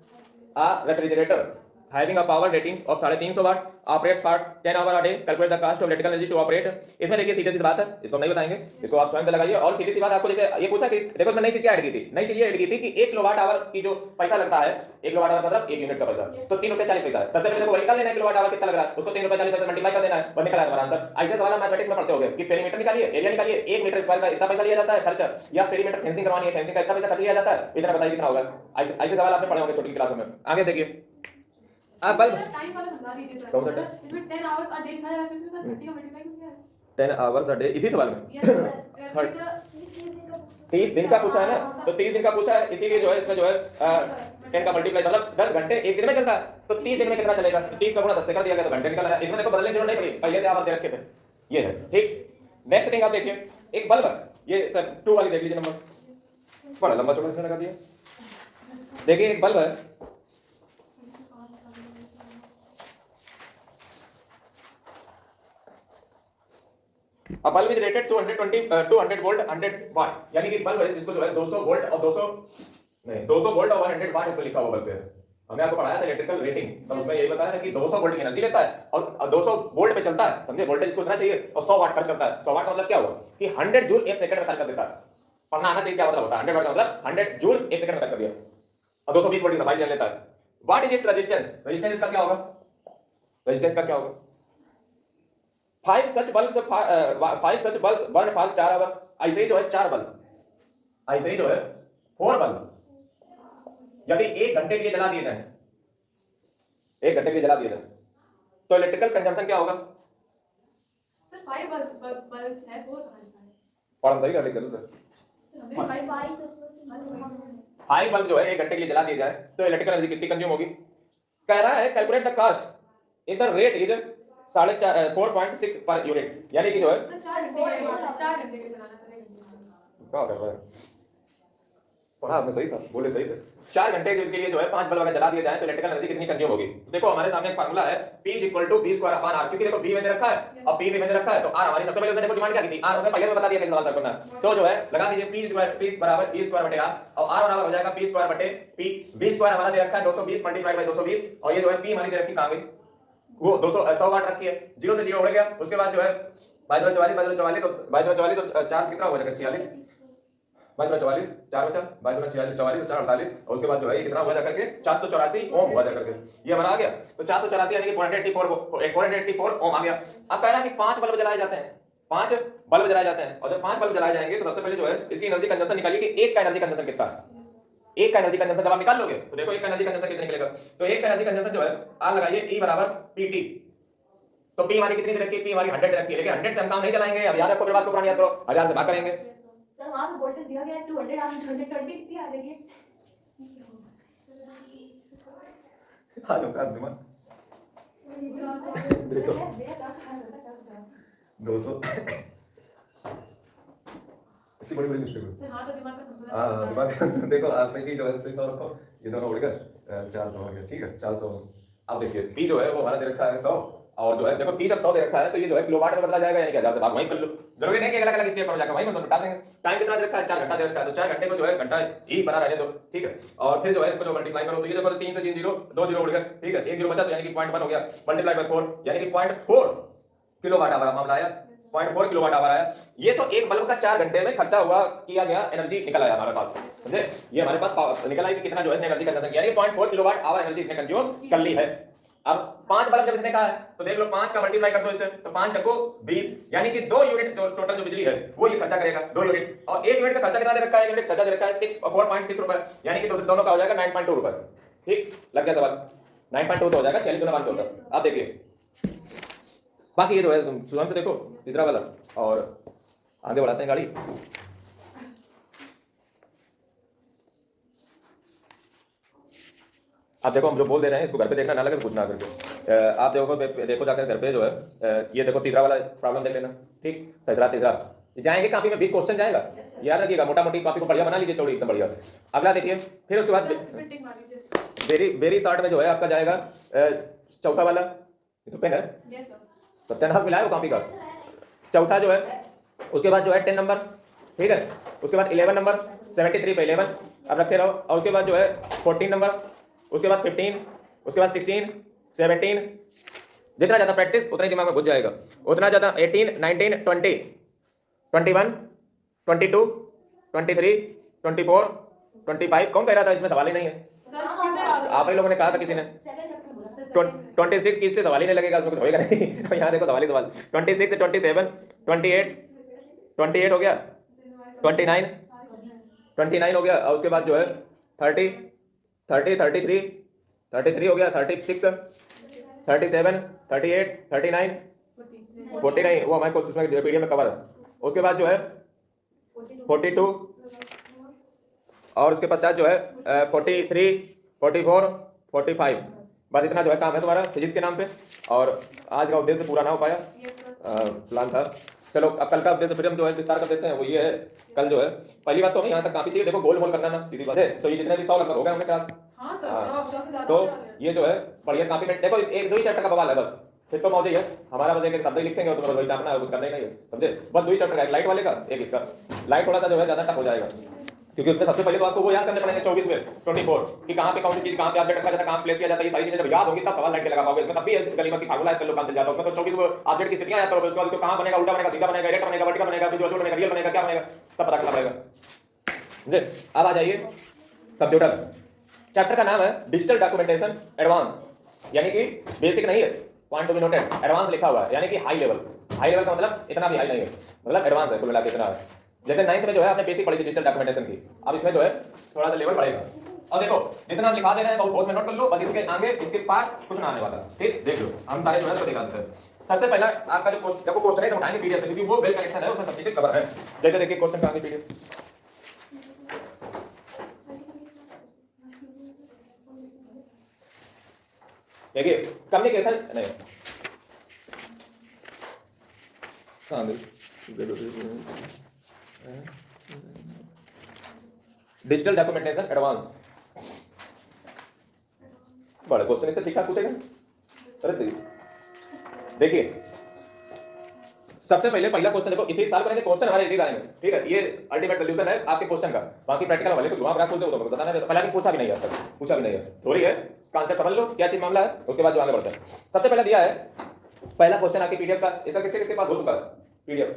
a refrigerator having a power rating of 350 watt operates for 10 hour a day, calculate the cost of electrical energy to operate। इसमें देखिए सीधी सी बात है, इसको हम नहीं बताएंगे, इसको आप स्वयं से लगाइए। और सीधी सी बात आपको जैसे ये पूछा कि देखो इसमें नई चीज क्या ऐड की थी, नई चीज ये ऐड की थी कि 1 किलोवाट आवर की जो पैसा लगता है, 1 किलोवाट आवर मतलब 1 यूनिट का पैसा, तो 3 रुपए 40 पैसा है। सबसे पहले देखो वही निकाल लेना है किलोवाट आवर कितना लग रहा है, उसको 3 रुपए 40 पैसा मल्टीप्लाई कर देना है, और निकला हमारा आंसर। ऐसे सवाल आप मैथमेटिक्स में पढ़ते होंगे कि पेरीमीटर निकालिए, एरिया निकालिए, 1 मीटर स्क्वायर का इतना पैसा लिया जाता है खर्च, या पेरीमीटर फेंसिंग करवानी है, फेंसिंग का इतना पैसा खर्च लिया जाता है, इतना बताइए कितना होगा। ऐसे सवाल आपने पढ़े होंगे छोटी क्लासों में। आगे देखिए आप बल्ब टाइम वाला समझा दीजिए सर, कौन सा इसमें 10 आवर्स अ डे लिखा है, फिर इसमें सर 30 का मल्टीप्लाई क्यों किया है? 10 आवर्स अ डे इसी सवाल में 30 दिन का पूछा है ना, तो 30 दिन का पूछा है, इसीलिए जो है इसमें जो है 10 का मल्टीप्लाई मतलब 10 घंटे एक दिन में चलता है, तो 30 दिन में कितना चलेगा, तो 30 का गुणा 10 से कर दिया गया तो घंटे निकल आया। इसमें देखो बदलने की जरूरत नहीं पड़ी, पहले से आवर दे रखे थे, ये है। ठीक, नेक्स्ट थिंग आप देखिए एक बल्ब, ये सर 2 वाली देख लीजिए नंबर, बड़ा लंबा चौड़ा इसमें लगा दिया। देखिए एक बल्ब है, A bulb is rated to 200 volt 100 वाट, यानी कि बल्ब है जिसको जो है 200 वोल्ट और 200 वोल्ट और 100 वाट इसमें लिखा हुआ बल्ब है। हमने आपको पढ़ाया था इलेक्ट्रिकल रेटिंग, तो उसमें यही बताया है कि 200 वोल्ट की एनर्जी लेता है और 200 वोल्ट पे चलता है, समझे, वोल्टेज को इतना चाहिए, और 100 वाट खर्च करता है। 100 वाट का मतलब क्या हुआ कि 100 जूल 1 सेकंड में खर्च कर देता है। पढ़ना आना चाहिए क्या मतलब होता है, 100 वाट का मतलब 100 जूल 1 सेकंड में खर्च कर दिया, और 220 वोल्ट की सप्लाई लेता है। What is its resistance, resistance इसका क्या होगा, रेजिस्टेंस का क्या होगा। 5 such bulbs burn for 4 our, ऐसे ही जो है 4 बल्ब, ऐसे ही जो है 4 बल्ब यदि 1 घंटे के लिए जला दिए जाए, 1 घंटे के लिए जला दिए जाए, तो इलेक्ट्रिकल कंजम्पशन क्या होगा। सर 5 बल्ब्स है, 4 कहां लिखा है, और हम सही कर लिख दो, 5 बल्ब जो है 1 घंटे के लिए जला दिए जाए तो इलेक्ट्रिकल एनर्जी कितनी कंज्यूम होगी। कह रहा है calculate the cost if the rate is 4.6 per unit, यानी कि जो है 4 घंटे के लिए चलाना सर, क्या कर रहा है, पढ़ा आपने, सही था, बोले सही थे। 4 घंटे के लिए जो है 5 बल्ब अगर जला दिए जाए तो इलेक्ट्रिकल एनर्जी कितनी कंज्यूम होगी? तो देखो हमारे सामने एक फार्मूला है, P = V²/R, क्योंकि देखो B में दे रखा है और P में दे रखा है, तो R हमारी सबसे पहले उसने देखो डिमांड क्या की थी, R उसने पहले में बता दिया कैसे सवाल सॉल्व करना है। तो जो है लगा दीजिए P = V²/R और R बराबर हो जाएगा P²/P। V² हमारा दे रखा है 220 × 220 और ये जो है P हमारी दे रखी कहां गई, वो 100 वाट रखी है, 0 से 0 उड़ गया। उसके बाद जो है 22 44 4 कितना हो जाएगा 46, 22 44 4 बचा, 22 46 44 4 48 और उसके बाद जो है ये कितना हुआ जा करके 484 ओम हुआ जा करके, ये हमारा आ गया। तो 484 यानी कि 484 ओम आ गया। अब कह रहा है कि 5 बल्ब जलाए जाते हैं, 5 बल्ब जलाए जाते हैं और जब 5 बल्ब जलाए जाएंगे तो सबसे पहले जो है इसकी एनर्जी कंजम्पशन निकालिए कि एक का एनर्जी कंजम्पशन कितना है। एक का एनर्जी कंजम्पशन जब आप निकाल लोगे तो देखो एक का एनर्जी कंजम्पशन कितने निकलेगा। तो एक का एनर्जी कंजम्पशन जो है आप लगाइए E = PT। तो P हमारी कितनी रखी है, P हमारी 100 रखी है, लेकिन 100 से हम काम नहीं चलाएंगे। अब याद रखो मेरी बात को पुरानी याद करो, 1000 से भाग करेंगे। सर वहां पे वोल्टेज दिया गया है 200 और 120 कितनी आ रही है? हाँ जो का दिमाग देखो 200 इतनी बड़ी बड़ी मिस्टेक है सर हाथ और दिमाग का संतुलन। हाँ दिमाग देखो आपने की जो है 600 रखो, ये दोनों उड़ गए 400 हो गया, ठीक है 400। अब देखिए P जो है वो हमारा दे रखा है 100 और जो है देखो P जब 100 दे रखा है तो ये जो है किलोवाट में बदला जाएगा, यानी कि 1000 से भाग वहीं कर लो, जरूरी नहीं कि अलग अलग स्टेप पर जाकर वहीं मतलब बता देंगे। टाइम कितना दे रखा है 4 घंटा दे रखा है, तो 4 घंटे को जो है घंटा ही बना रहने दो, ठीक है। और फिर जो है इसको जो मल्टीप्लाई करो तो ये देखो 3 से 3 0 2 0 उड़ गए, ठीक है, 1 0 बचा तो यानी कि 0.1 हो गया, मल्टीप्लाई बाय 4 यानी कि 0.4 किलोवाट आवर मामला आया, 0.4 किलोवाट आवर आया। ये तो एक बल्ब का 4 घंटे में खर्चा हुआ किया गया एनर्जी निकल आया हमारे पास, समझे। ये हमारे पास निकल आई कि कितना जो है इसने एनर्जी कंजम्पशन किया, यानी 0.4 किलोवाट आवर एनर्जी इसने कंज्यूम कर ली है। अब 5 बल्ब जब इसने कहा है तो देख लो 5 का मल्टीप्लाई कर दो इससे, तो 5 चक्को 20 यानी कि 2 यूनिट जो टोटल जो बिजली है वो ये खर्चा करेगा 2 यूनिट। और 1 यूनिट का खर्चा कितना दे रखा है, 1 यूनिट खर्चा दे रखा है 4.6 रुपए, यानी कि दोनों का हो जाएगा 9.2 रुपए। ठीक लग गया सवाल, 9.2 तो हो जाएगा 46 गुना 1 होता है। अब देखिए बाकी ये जो है तुम सुबह से देखो तीसरा वाला और आगे बढ़ाते हैं गाड़ी। आप देखो हम जो बोल दे रहे हैं इसको घर पे देखना ना लगे पूछना करके। आप देखो जाकर घर पे जो है ये देखो तीसरा वाला प्रॉब्लम देख लेना, ठीक। तीसरा जाएंगे कापी में भी क्वेश्चन जाएगा, याद रखिएगा, मोटा मोटी कॉपी को बढ़िया बना लीजिए, चौड़ी एकदम बढ़िया। अगला देखिए फिर उसके बाद वेरी शॉर्ट में जो है आपका जाएगा चौथा वाला, ये तो पेन है सत्यानाश मिलाया वो कॉपी का। चौथा जो है उसके बाद जो है 10 नंबर, ठीक है। उसके बाद 11 नंबर 73 पे 11 अब रखे रहो, और उसके बाद जो है 14 नंबर, उसके बाद 15, उसके बाद 16 17। जितना ज़्यादा प्रैक्टिस उतना ही दिमाग में घुस जाएगा, उतना ज़्यादा 18 19 20 21 22 23 24 25। कौन कह रहा था इसमें सवाल ही नहीं है? आप ही लोगों ने कहा था किसी ने 26 की इससे सवाल ही नहीं लगेगा, उसमें कुछ होएगा नहीं। यहाँ देखो सवाल ही सवाल। 26 से 27 28 हो गया, 29 हो गया, और उसके बाद जो है 30 33 हो गया, 36 37 38 39 49 वो हमारे कोर्स में पीडीएफ में कवर है। उसके बाद जो है 42 और उसके पश्चात जो है 43 44 45। बस इतना जो है काम है तुम्हारा फिजिक्स के नाम पे, और आज का उद्देश्य पूरा ना हो पाया, प्लान था। चलो अब कल का उद्देश्य फिर हम जो है विस्तार कर देते हैं। वो ये है कल जो है पहली बात तो हमें यहाँ तक काफी चाहिए, देखो गोल मोल करना ना सीधी बात है। तो ये जितने भी 100 लगभग हो गए हमें क्लास, तो ये जो है बढ़िया काफी देखो 1-2 ही चैप्टर का बवाल है बस, फिर तो मौजे है हमारा। बस एक शब्द ही लिखेंगे और तुम्हें वही चापना है, कुछ करना ही नहीं है, समझे। बस 2 ही चैप्टर का, एक लाइट वाले का एक इसका। लाइट थोड़ा सा जो है ज्यादा टफ हो जाएगा क्योंकि उसमें सबसे पहले तो आपको वो याद करने पड़ेंगे 24 में 24 कि कहाँ पे कौन सी चीज कहाँ पे ऑब्जेक्ट रखा जाता है, कहाँ प्लेस किया जाता है। ये सारी चीजें जब याद होंगी तब सवाल लाइट के लगा पाओगे। इसमें तब भी गलीमत की फार्मूला है, काम चल जाता है उसमें। तो 24 ऑब्जेक्ट की स्थितियां याद करोगे, उसके बाद कहाँ बनेगा, उल्टा बनेगा, सीधा बनेगा, डायरेक्ट बनेगा, वर्टिकल बनेगा, जो बनेगा, रियल बनेगा, क्या बनेगा, सब पता करना पड़ेगा, समझे। अब आ जाइए कंप्यूटर। चैप्टर का नाम है डिजिटल डॉक्यूमेंटेशन एडवांस, यानी कि बेसिक नहीं है, point to be noted, advance लिखा हुआ है, यानी कि हाई लेवल। हाई लेवल का मतलब इतना भी हाई नहीं है, मतलब एडवांस है, कुल मिला के इतना है। जैसे 9th में जो है आपने बेसिक पढ़ी थी डिजिटल डॉक्यूमेंटेशन की, अब इसमें जो है थोड़ा सा लेवल बढ़ेगा। और देखो जितना हम लिखा दे रहे हैं बहुत में नोट कर लो, बस इसके आगे इसके पार कुछ ना आने वाला, ठीक। देख लो हम सारे जो है इसको दिखा देते हैं। सबसे पहला आपका जो क्वेश्चन है उठाएंगे पीडीएफ से, क्योंकि वो वेल कनेक्शन है, उसमें सब चीजें कवर है। जैसे देखिए क्वेश्चन का आगे पीडीएफ देखिए, कम्युनिकेशन नहीं डिजिटल डॉक्यूमेंटेशन एडवांस। बड़ा क्वेश्चन इससे ठीक ठाक पूछेगा। अरे देखिए सबसे पहले पहला क्वेश्चन देखो, इसी साल बनेंगे क्वेश्चन हमारे इसी आएंगे, ठीक है। ये अल्टीमेट सोल्यूशन है आपके क्वेश्चन का। बाकी प्रैक्टिकल वाले कुछ वहां पर खोलते हो तो बताना है, पहले पूछा भी नहीं है अब तक, पूछा भी नहीं है। थोड़ी है कॉन्सेप्ट समझ लो क्या चीज मामला है, उसके बाद जो आगे बढ़ते हैं। सबसे पहले दिया है पहला क्वेश्चन आपके पीडीएफ का, इसका किसके किसके पास हो चुका है पीडीएफ।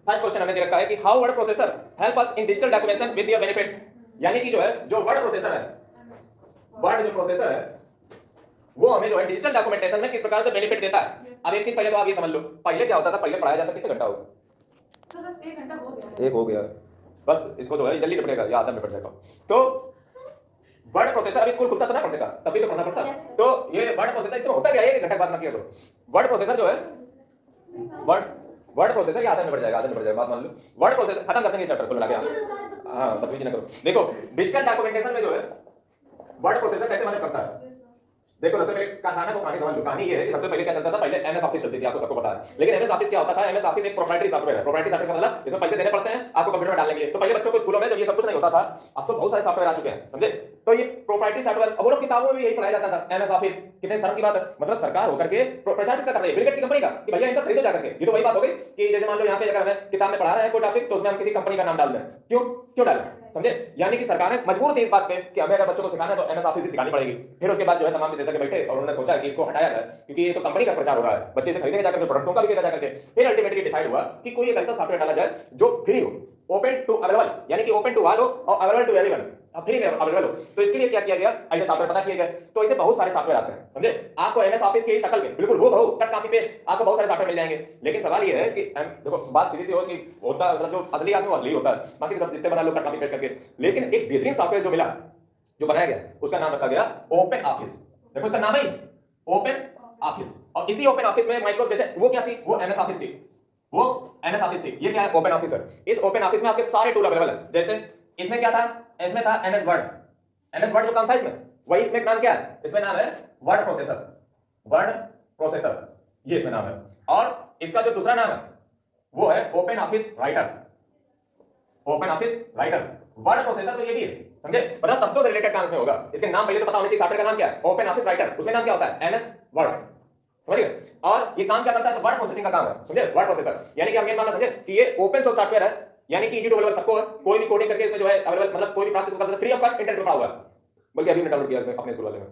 फर्स्ट क्वेश्चन हमें दे रखा है कि how word processor help us in digital documentation with your benefits. यानी कि जो है जो वर्ड प्रोसेसर है, वर्ड जो प्रोसेसर है वो हमें जो है डिजिटल डॉक्यूमेंटेशन में किस प्रकार से बेनिफिट देता है। अब एक चीज पहले तो आप ये समझ लो, पहले क्या होता था, पहले पढ़ाया जाता कितने घंटा हो गया? सर बस 1 घंटा हो गया। एक हो गया, बस इसको जो है जल्दी निपटेगा या आधा निपट जाएगा। तो वर्ड प्रोसेसर अभी स्कूल खुलता था ना पढ़ने का, तभी तो पढ़ना पड़ता। तो ये वर्ड प्रोसेसर इसमें होता क्या है, एक घंटा बाद ना किया तो वर्ड प्रोसेसर जो है वर्ड प्रोसेसर या आधा निपट जाएगा, आधा निपट जाएगा, बात मान लो। वर्ड प्रोसेसर खत्म कर देंगे चैप्टर को लगा के। हाँ बदतमीजी ना करो। देखो डिजिटल डॉक्यूमेंटेशन में जो है वर्ड प्रोसेसर कैसे मदद करता है। देखो सबसे पहले कहानी को कहानी समझ लो। कहानी ये है कि सबसे पहले क्या चलता था, पहले एमएस ऑफिस चलती थी, आपको सबको पता है। लेकिन एमएस ऑफिस क्या होता था, एमएस ऑफिस एक प्रोप्राइटरी सॉफ्टवेयर है। प्रोप्राइटरी सॉफ्टवेयर का मतलब इसमें पैसे देने पड़ते हैं आपको कंप्यूटर में डालने के लिए। तो पहले बच्चों को स्कूलों में जब ये सब कुछ नहीं होता था, अब तो बहुत सारे सॉफ्टवेयर आ चुके हैं, समझे। तो ये प्रोप्राइटरी सॉफ्टवेयर, अब वो लोग किताबों में भी यही पढ़ाया जाता था एमएस ऑफिस। कितने शर्म की बात है, मतलब सरकार होकर के प्रचार किसका कर रही है, बिल गेट्स की कंपनी का, कि भैया इनका खरीदो जाकर के। ये तो वही बात हो गई कि जैसे मान लो यहाँ पे अगर हमें किताब में पढ़ा रहा है कोई टॉपिक, तो उसमें हम किसी कंपनी का नाम डाल दें। क्यों डालें, समझे। यानी कि सरकार ने मजबूर थी इस बात पे कि हमें अगर बच्चों को सिखाना है तो एमएस ऑफिस ही सिखानी पड़ेगी। फिर उसके बाद जो है तमाम विशेषज्ञ बैठे और उन्होंने सोचा कि इसको हटाया जाए, क्योंकि ये तो कंपनी का प्रचार हो रहा है, बच्चे से खरीदेंगे जाकर, प्रोडक्टों का भी देगा जाकर के। फिर अल्टीमेटली डिसाइड हुआ कि कोई एक ऐसा सॉफ्टवेयर डाला जाए जो फ्री हो, ओपन टू अवेलेबल, यानी कि ओपन टू ऑल हो और अवेलेबल टू एवरीवन, फ्री में अवेलेबल हो। तो इसके लिए क्या किया गया, ऐसे सॉफ्टवेयर पता किए गए। तो ऐसे बहुत सारे सॉफ्टवेयर आते हैं, समझे। आपको एमएस ऑफिस की शक्ल के बिल्कुल हूबहू कट कॉपी पेस्ट आपको बहुत सारे सॉफ्टवेयर मिल जाएंगे। लेकिन सवाल ये है कि देखो बात सीधी सी हो कि होता मतलब जो असली आदमी वो असली होता है, बाकी सब जितने बना लो कट कॉपी पेस्ट करके। लेकिन एक बेहतरीन सॉफ्टवेयर जो मिला, जो बनाया गया, उसका नाम रखा गया ओपन ऑफिस। देखो इसका नाम है ओपन ऑफिस। और इसी ओपन ऑफिस में माइक्रोसॉफ्ट जैसे वो क्या थी, वो एमएस ऑफिस थी, वो एमएस ऑफिस थी। ये क्या है, ओपन ऑफिस है। इस ओपन ऑफिस में आपके सारे टूल अवेलेबल है। जैसे इसमें क्या था, इसमें था एमएस वर्ड। एमएस वर्ड जो काम था इसमें, वही इसमें नाम क्या है, इसमें नाम है वर्ड प्रोसेसर। वर्ड प्रोसेसर ये इसमें नाम है। और इसका जो दूसरा नाम है वो है open office writer. Open office writer, word processor तो ये भी है, समझे। मतलब शब्दों से रिलेटेड काम इसमें होगा। इसके नाम पहले तो पता होना चाहिए, सॉफ्टवेयर का नाम क्या है, ओपन ऑफिस राइटर। उसमें नाम क्या होता है, एमएस वर्ड, समझिए। और ये काम क्या करता है, तो वर्ड प्रोसेसिंग का काम है, समझे। वर्ड प्रोसेसर यानी कि हम ये मानना समझे कि ये ओपन सोर्स सॉफ्टवेयर है, यानी कि इजी टू अवेलेबल सबको है। कोई भी कोडिंग करके इसमें जो है अवेलेबल, मतलब कोई भी प्राप्त कर सकता है, फ्री ऑफ कॉस्ट, इंटरनेट पे पड़ा हुआ है। बल्कि अभी मैंने डाउनलोड किया इसमें अपने स्कूल वाले में।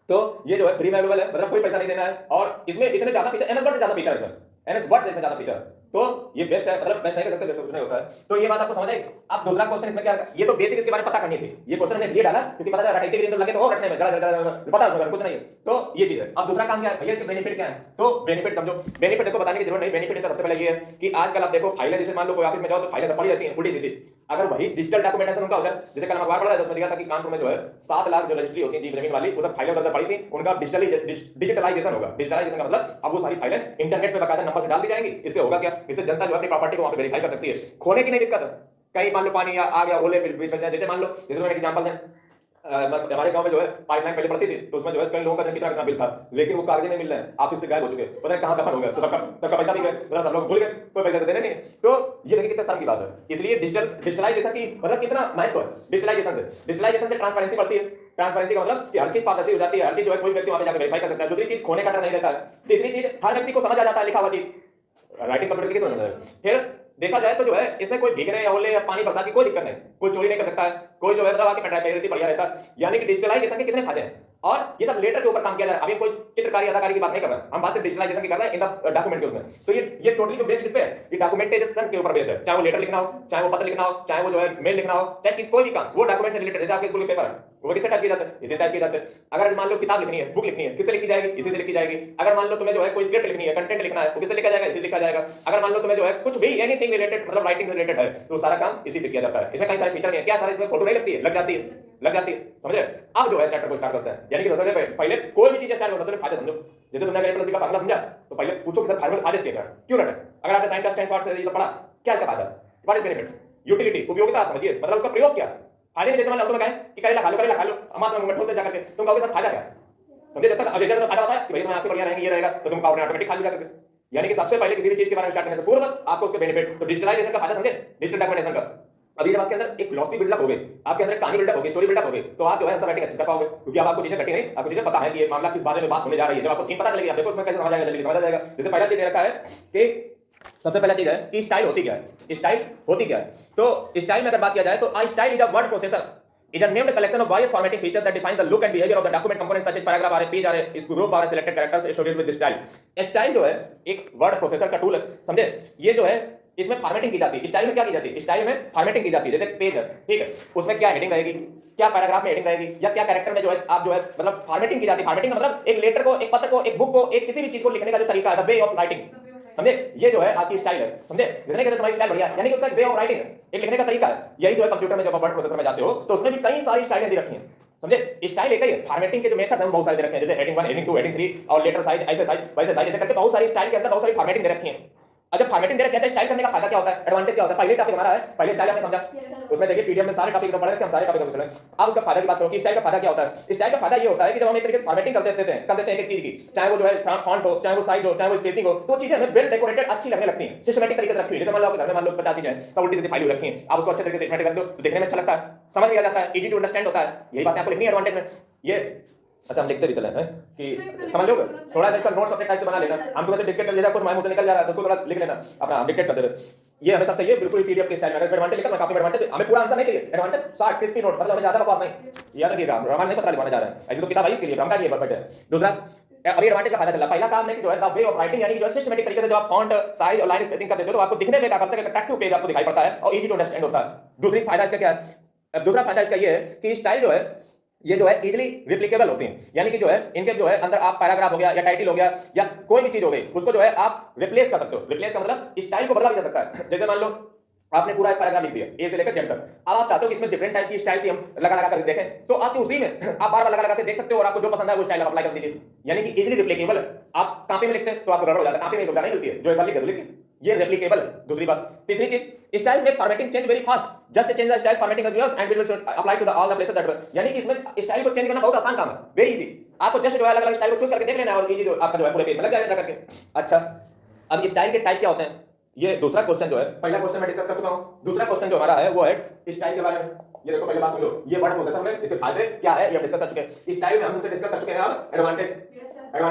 तो ये जो है फ्री में अवेलेबल है, मतलब कोई पैसा नहीं देना है। और इसमें इतने ज्यादा फीचर, एमएस वर्ड से ज्यादा फीचर है इसमें, एमएस वर्ड से इसमें ज्यादा फीचर। तो ये बेस्ट है, मतलब बेस्ट नहीं कर सकते, बेस्ट कुछ नहीं होता है। तो ये बात आपको समझ आई। अब दूसरा क्वेश्चन इसमें क्या है, ये तो बेसिक इसके बारे में पता करनी थी। ये क्वेश्चन मैंने इसलिए डाला क्योंकि पता चला रटाइते तो लगे तो हो रटने में, जरा पता होगा कुछ नहीं है। तो ये चीज है। अब दूसरा काम क्या है भैया, इसके बेनिफिट क्या है। तो बेनिफिट समझो, बेनिफिट देखो बताने की जरूरत नहीं। बेनिफिट इसका सबसे पहले ये है कि आजकल आप देखो फाइलें, जैसे मान लो कोई ऑफिस में जाओ तो फाइलें सब पड़ी रहती हैं उल्टी सीधी। अगर वही डिजिटल डॉक्यूमेंटेशन उनका हो जाए, जैसे कल हम अखबार पढ़ रहे थे, उसमें दिखा था कि कानपुर में जो है 7 लाख जो रजिस्ट्री होती है जी जमीन वाली, वो सब फाइलें उधर पड़ी थी, उनका डिजिटलाइजेशन होगा। डिजिटलाइजेशन का मतलब अब वो सारी फाइलें इंटरनेट पे बकायदा नंबर से डाल दी जाएंगी। इससे होगा क्या, इससे जनता जो अपनी प्रॉपर्टी को वहां पे वेरीफाई कर सकती है, खोने की नहीं दिक्कत है। कहीं मान लो पानी आ गया, ओले जैसे मान लो, जैसे मैं एग्जांपल दें, हमारे गांव में जो है पाइपलाइन पहले पड़ती थी, तो उसमें जो है कई लोगों का कितना बिल था, लेकिन वो कागज नहीं मिल रहे हैं, ऑफिस से गायब हो चुके, पता नहीं कहां दफन हो गए। तो सबका पैसा भी गया, मतलब सब लोग भूल गए, कोई पैसा देने नहीं। तो ये देखिए कितना शर्म की बात है। इसलिए डिजिटलाइजेशन की मतलब कितना महत्व है डिजिटलाइजेशन से ट्रांसपेरेंसी बढ़ती है। ट्रांसपेरेंसी का मतलब कि हर चीज पारदर्शी हो जाती है, हर चीज जो है कोई व्यक्ति वहां पे जाकर वेरीफाई कर सकता है। दूसरी चीज खोने का डर नहीं रहता है। तीसरी चीज हर व्यक्ति को समझ आ जाता है लिखा हुआ चीज, राइटिंग कंप्यूटर की समझ है। फिर देखा जाए तो जो है इसमें कोई भीगने या ओले या पानी बरसात की कोई दिक्कत नहीं, कोई चोरी नहीं कर सकता है, कोई जो है मतलब आके पेन ड्राइव बढ़िया रहता है। यानी कि डिजिटलाइजेशन के कितने फायदे हैं। और ये सब लेटर के ऊपर काम किया जा रहा है। अभी कोई चित्रकारी अदाकारी की बात नहीं कर रहे हैं, हम बात सिर्फ डिजिटलाइजेशन की कर रहे हैं इन द डॉक्यूमेंट के उसमें। तो ये टोटली जो बेस्ड किस पे है, ये डॉक्यूमेंटेशन के ऊपर बेस्ड है। चाहे वो लेटर लिखना हो, चाहे वो पत्र लिखना हो, चाहे वो जो है मेल लिखना हो, चाहे किस कोई भी काम, वो डॉक्यूमेंट से रिलेटेड। जैसे आपके स्कूल के पेपर है वो किससे टाइप किए जाते हैं, इसे टाइप किए जाते हैं। अगर मान लो किताब लिखनी है, बुक लिखनी है, किससे लिखी जाएगी, इसी से लिखी जाएगी। अगर मान लो तुम्हें जो है कोई स्क्रिप्ट लिखनी है, कंटेंट लिखना है, वो किससे लिखा जाएगा, इसी लिखा जाएगा। अगर मान लो तुम्हें जो है कुछ भी एनीथिंग रिलेटेड, मतलब राइटिंग से रिलेटेड है, तो सारा काम इसी पे किया जाता है। इसमें कई सारे फीचर हैं, क्या सारे इसमें फोटो नहीं लगती है, लग जाती है, समझे। अब जो है चैप्टर को स्टार्ट करते हैं। यानी कि पहले कोई भी चीज स्टार्ट करते हैं फायदे समझो। जैसे तुमने अगर का फार्मूला समझा तो पहले पूछो कि सर फार्मूला फायदे क्या है, क्यों रटे। अगर आपने साइन का स्टैंड से ये सब पढ़ा, क्या इसका फायदा है, व्हाट इज बेनिफिट्स, यूटिलिटी, उपयोगिता आप समझिए, मतलब उसका प्रयोग क्या। फायदे में जैसे मान लो तुम्हें कहें कि करेला खा लो, हमारे मुंह में ठोस दे जाकर के, तुम कहोगे सर फायदा क्या है, समझे। जब तक अजय तुम्हें फायदा होता है कि भाई तुम्हारी आंखें बढ़िया रहेंगी, ये रहेगा, तो तुम कहोगे ऑटोमेटिक खा लो जाकर के। यानी कि सबसे पहले किसी भी चीज के बारे में स्टार्ट करने से पूर्व आपको उसके बेनिफिट्स, तो डिजिटलाइजेशन का फायदा समझे, डिजिटल डॉक्यूमेंटेशन का। अभी जब आपके अंदर एक फिलॉसफी बिल्डअप हो गई, आपके अंदर कहानी बिल्डअप हो गई, स्टोरी बिल्डअप हो गई, तो आप जो है आंसर राइटिंग अच्छे से कर पाओगे, क्योंकि अब आपको चीजें कटी नहीं, आपको चीजें पता है कि ये मामला किस बारे में बात होने जा रही है। जब आपको थीम पता चलेगी, आप देखो उसमें कैसे समझ आएगा, जल्दी समझ आ जाएगा। जैसे पहला चीज ये रखा है कि सबसे पहला चीज है कि स्टाइल होती क्या है। स्टाइल होती क्या है, तो स्टाइल में अगर बात किया जाए तो a style is a word processor is a named collection of various formatting features that defines the look and behavior of the document components such as paragraph are page are is group are selected characters associated with the style। Style जो है एक word processor का tool है, समझे। ये जो है इसमें फॉर्मेटिंग की जाती है। स्टाइल में क्या की जाती है, स्टाइल में फॉर्मेटिंग की जाती है। जैसे पेज है, ठीक है, उसमें क्या हेडिंग रहेगी, क्या पैराग्राफ में हेडिंग रहेगी, या क्या कैरेक्टर में जो है आप जो है मतलब फॉर्मेटिंग की जाती है। फॉर्मेटिंग का मतलब एक लेटर को, एक पत्र को, एक बुक को, एक किसी भी चीज को लिखने का जो तरीका है, वे ऑफ राइटिंग, समझे। ये जो है आपकी स्टाइल है, समझे। जिसने कहते तुम्हारी स्टाइल बढ़िया, यानी कि उसका वे ऑफ राइटिंग है, एक लिखने का तरीका है। यही जो है कंप्यूटर में जब आप वर्ड प्रोसेसर में जाते हो तो उसमें भी कई सारी स्टाइलें दी रखी हैं, समझे। स्टाइल एक ही है, फॉर्मेटिंग के जो मेथड्स हैं बहुत सारे दे रखे हैं, जैसे हेडिंग 1, हेडिंग 2, हेडिंग 3 और लेटर साइज, ऐसे साइज, वैसे साइज, ऐसे करके बहुत सारी स्टाइल के अंदर बहुत सारी फॉर्मेटिंग दे रखी है। अच्छा, फॉर्मेटिंग दे रखी है, स्टाइल करने का फायदा क्या होता है, एडवांटेज क्या होता है। पहले टॉपिक हमारा है, पहले स्टाइल आपने समझा, उसमें देखिए पीडीएफ में सारे टॉपिक तो पढ़ रखे हैं, हम सारे टॉपिक को चलें। अब उसका फायदा की बात करो कि स्टाइल का फायदा क्या होता है। स्टाइल का फायदा ये होता है कि जब हम एक तरीके से फॉर्मेटिंग कर देते हैं एक चीज की, चाहे वो जो है फॉन्ट हो, चाहे वो साइज हो, चाहे वो स्पेसिंग हो, तो चीजें हमें वेल डेकोरेटेड अच्छी लगने लगती हैं, सिस्टमैटिक तरीके से रखी हुई। जैसे मान लो आपके घर में मान लो 50 चीजें हैं, सब उल्टी सीधी फाइल रखी हैं, आप उसको अच्छे तरीके से सिस्टमैटिक रख दो तो देखने में अच्छा लगता है, समझ में आ जाता है, इजी टू अंडरस्टैंड होता है। यही बात आपको लिखनी है एडवांटेज में ये। अच्छा, हम लिखते भी चले हैं कि समझ लोगे, थोड़ा सा इसका नोट्स अपने टाइप से बना लेना। हम तुम्हें डिक्टेट कर जैसे कुछ मुंह से निकल जा रहा है तो उसको थोड़ा लिख लेना अपना, हम डिक्टेट कर दे रहे। ये हमें सब चाहिए बिल्कुल पीडीएफ के स्टाइल में। अगर एडवांटेज लिखा मैं कॉपी में एडवांटेज, हमें पूरा आंसर नहीं चाहिए, एडवांटेज शॉर्ट क्रिस्पी नोट, मतलब हमें ज्यादा बकवास नहीं। याद रखिएगा, रामायण नहीं पता लिखवाने जा रहे हैं, ऐसी तो किताब है इसके लिए, हम का लिए बट है। दूसरा, अभी एडवांटेज का फायदा चला, पहला काम है कि जो है द वे ऑफ राइटिंग, यानी कि जो सिस्टमैटिक तरीके से जब आप फॉन्ट साइज और लाइन स्पेसिंग कर देते हो तो आपको दिखने में एक आकर्षक अट्रैक्टिव पेज आपको दिखाई पड़ता है और इजी टू अंडरस्टैंड होता है। दूसरी फायदा इसका क्या है, दूसरा फायदा इसका ये है कि स्टाइल जो है ये जो है इजीली रिप्लिकेबल होती हैं, यानी कि जो है इनके जो है अंदर आप पैराग्राफ हो गया या टाइटल हो गया या कोई भी चीज हो गई, उसको जो है आप रिप्लेस कर सकते हो। रिप्लेस का मतलब स्टाइल को बदला भी जा सकता है। जैसे मान लो आपने पूरा एक पैराग्राफ लिख दिया ए से लेकर जेड तक, अब आप चाहते हो कि इसमें डिफरेंट टाइप की स्टाइल की हम लगा लगा कर देखें, तो आपके उसी में आप बार बार लगा लगा के देख सकते हो और आपको जो पसंद है वो स्टाइल आप अप्लाई कर दीजिए, यानी कि इजीली रिप्लिकेबल है। आप कॉपी में लिखते हैं तो आपको गड़बड़ हो जाता है, कॉपी में सुविधा नहीं मिलती है, जो एक बार लिख लिखिए, ये रेप्लिकेबल है। दूसरी बात, तीसरी चीज, स्टाइल में formatting change very fast, just change the style formatting and will apply to the all the places that, यानी कि इसमें स्टाइल को चेंज करना बहुत आसान काम है, वेरी इजी। आपको जस्ट जो है अलग अलग स्टाइल को चूज करके देख लेना है और इजी जो आपका जो है पूरे पेज में लग जाएगा करके। अच्छा, अब स्टाइल के टाइप क्या होते हैं, ये दूसरा क्वेश्चन जो है, पहला क्वेश्चन मैं डिस्कस कर चुका हूं, दूसरा क्वेश्चन जो हमारा है वो है स्टाइल के बारे में। ये देखो पहले बात सुन लो, ये वर्ड प्रोसेसर में इसके फायदे क्या है ये डिस्कस कर चुके हैं। स्टाइल में हम उनसे डिस्कस कर चुके हैं, अब एडवांटेज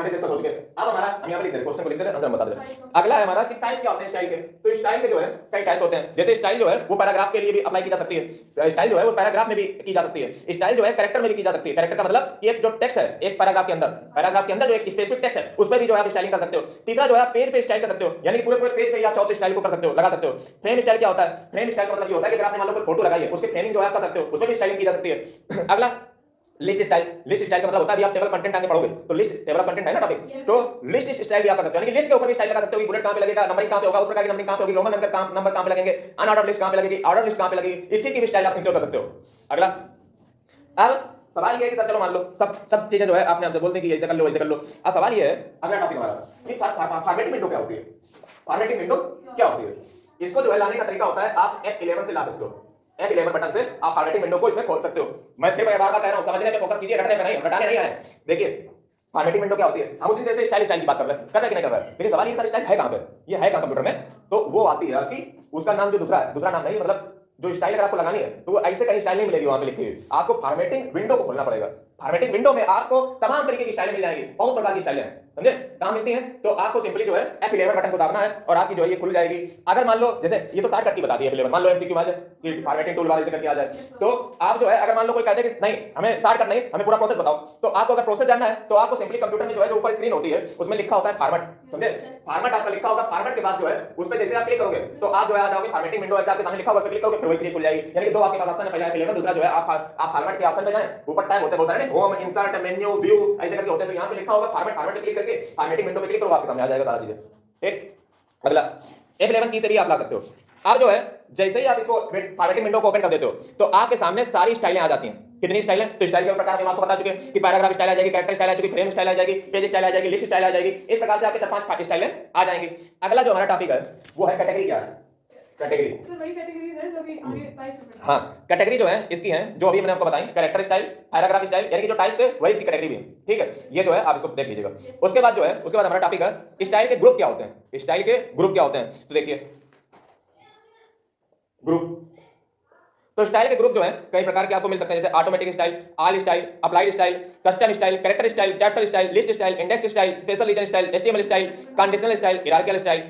डिस्कस हो चुके हैं। अब हमारा हम यहां पे लिख दे रहे, क्वेश्चन को लिख दे रहे, आंसर बता दे रहे। अगला है हमारा कि टाइप क्या होते हैं स्टाइल के। तो स्टाइल के जो है कई टाइप्स होते हैं, जैसे स्टाइल जो है वो पैराग्राफ के लिए भी अप्लाई की जा सकती है, स्टाइल जो है वो पैराग्राफ में भी की जा सकती है, स्टाइल जो है कैरेक्टर में भी की जा सकती है। कैरेक्टर का मतलब एक जो टेक्स्ट है एक पैराग्राफ के अंदर जो एक स्पेसिफिक टेक्स्ट है उस पर भी जो है आप स्टाइलिंग कर सकते हो। तीसरा जो है पेज पे स्टाइल कर सकते हो, यानी कि पूरे पेज पे आप चाहो तो स्टाइल को कर सकते हो, लगा सकते हो। फ्रेम स्टाइल क्या होता है, फ्रेम स्टाइल का मतलब ये होता है कि अगर आपने मान लो कोई फोटो लगाई है उसके फ्रेमिंग जो है आप कर सकते हो, उसमें भी स्टाइलिंग की जा सकती है। अगला लिस्ट स्टाइल, लिस्ट स्टाइल का मतलब होता है अभी आप टेबल कंटेंट आगे पढ़ोगे तो लिस्ट टेबल कंटेंट है ना टॉपिक, तो लिस्ट स्टाइल भी आप कर सकते हो, यानी कि लिस्ट के ऊपर भी स्टाइल लगा सकते हो कि बुलेट कहां पे लगेगा, नंबरिंग कहां पे होगा, उस प्रकार की नंबरिंग कहां पे होगी, रोमन नंबर कहां पे लगेंगे, अनऑर्डर लिस्ट कहां पे लगेगी, ऑर्डर लिस्ट कहां पे लगेगी, इस चीज की भी स्टाइल आप इंश्योर कर सकते हो। अगला, अब सवाल ये है कि सर चलो मान लो सब चीजें जो है आपने हमसे बोल दी कि ऐसे कर लो ऐसे कर लो। अब सवाल ये है, अगला टॉपिक हमारा कि फॉर्मेटिंग विंडो क्या होती है। फॉर्मेटिंग विंडो क्या होती है, इसको जो है लाने का तरीका होता है आप F11 से ला सकते हो, F11 बटन से आप फॉर्मेटिंग विंडो को इसमें खोल सकते हो। मैं फिर बार बार कह रहा हूं, समझने पे फोकस कीजिए, रटने पे नहीं, रटाने नहीं आए। देखिए फॉर्मेटिंग विंडो क्या होती है, हम उसी तरह से स्टाइल की बात कर रहे हैं, कर रहे कि नहीं कर रहे हैं, लेकिन सवाल ये सर स्टाइल है कहां पे, ये है कहां कंप्यूटर में, तो वो आती है कि उसका नाम जो दूसरा है, दूसरा नाम नहीं, मतलब जो स्टाइल अगर आपको लगानी है तो वो ऐसे कहीं स्टाइल नहीं मिलेगी वहां पे लिखी हुई, आपको फॉर्मेटिंग विंडो को खोलना पड़ेगा। फॉर्मेटिंग विंडो में आपको तमाम तरीके की स्टाइलें मिल जाएंगी, बहुत प्रकार की स्टाइलें हैं, समझे कहां मिलती हैं, तो आपको सिंपली जो है F11 बटन को दाबना है और आपकी जो है ये खुल जाएगी। अगर मान लो जैसे ये तो शॉर्टकट की बता दी है F11, मान लो एमसीक्यू आ जाए कि फॉर्मेटिंग टूल बार इसे करके आ जाए, तो आप जो है अगर मान लो कोई कहते हैं कि नहीं हमें शॉर्टकट नहीं, हमें पूरा प्रोसेस बताओ, तो आपको अगर प्रोसेस जानना है तो आपको सिंपली कंप्यूटर में जो है जो ऊपर स्क्रीन होती है उसमें लिखा होता है फॉर्मेट, समझे, फॉर्मेट आपका लिखा होगा, फॉर्मेट के बाद जो है उस पर जैसे आप क्लिक करोगे तो आप जो है आ जाओगे फॉर्मेटिंग विंडो, ऐसे आपके सामने लिखा होगा, उस पर क्लिक करोगे फिर वही पेज खुल जाएगी, यानी कि दो आपके पास ऑप्शन है, पहला F11, दूसरा जो है आप फॉर्मेट के ऑप्शन पे जाएं, ऊपर टैब होते हैं बहुत सारे, होम, इंसर्ट, मेन्यू, व्यू ऐसे करके होते हैं, तो यहां पे लिखा होगा फॉर्मेट, फॉर्मेट पे क्लिक करके फॉर्मेटिंग विंडो पे क्लिक करो, आपके सामने आ जाएगा सारा चीजें, ठीक। अगला F11 की से भी आप ला सकते हो। अब जो है जैसे ही आप इसको फॉर्मेटिंग विंडो को ओपन कर देते हो तो आपके सामने सारी स्टाइलें आ जाती हैं। कितनी स्टाइलें, तो स्टाइल के प्रकार हम आपको बता चुके हैं कि पैराग्राफ स्टाइल आ जाएगी, कैरेक्टर स्टाइल आ जाएगी, फ्रेम स्टाइल आ जाएगी, पेज स्टाइल आ जाएगी, लिस्ट स्टाइल आ जाएगी, इस प्रकार से आपके 4-5 स्टाइलें आ जाएंगी। अगला जो हमारा टॉपिक है वो है कैटेगरी। क्या है कैटेगरी, सर वही कैटेगरीज है जो अभी आगे टाइप्स में। हाँ कैटेगरी जो है इसकी है जो अभी मैंने आपको बताई, कैरेक्टर स्टाइल, पैराग्राफ स्टाइल, यानी कि जो टाइप है वही इसकी कैटेगरी भी है, ठीक है, ये जो है आप इसको देख लीजिएगा। उसके बाद जो है उसके बाद हमारा टॉपिक है स्टाइल के ग्रुप क्या होते हैं। स्टाइल के ग्रुप क्या होते हैं, तो देखिए ग्रुप, तो स्टाइल के ग्रुप जो है कई प्रकार के आपको मिल सकते हैं, जैसे automatic style, all style, applied style, custom style, character style, chapter style, list style, index style, special region style, HTML style, conditional style, hierarchical style.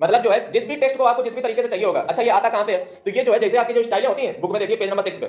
मतलब जो है जिस भी टेक्स्ट को आपको जिस भी तरीके से चाहिए होगा। अच्छा, ये आता कहां पे है? तो ये जो है जैसे आपकी जो स्टाइलें होती हैं बुक में, देखिए पेज नंबर 6 पे,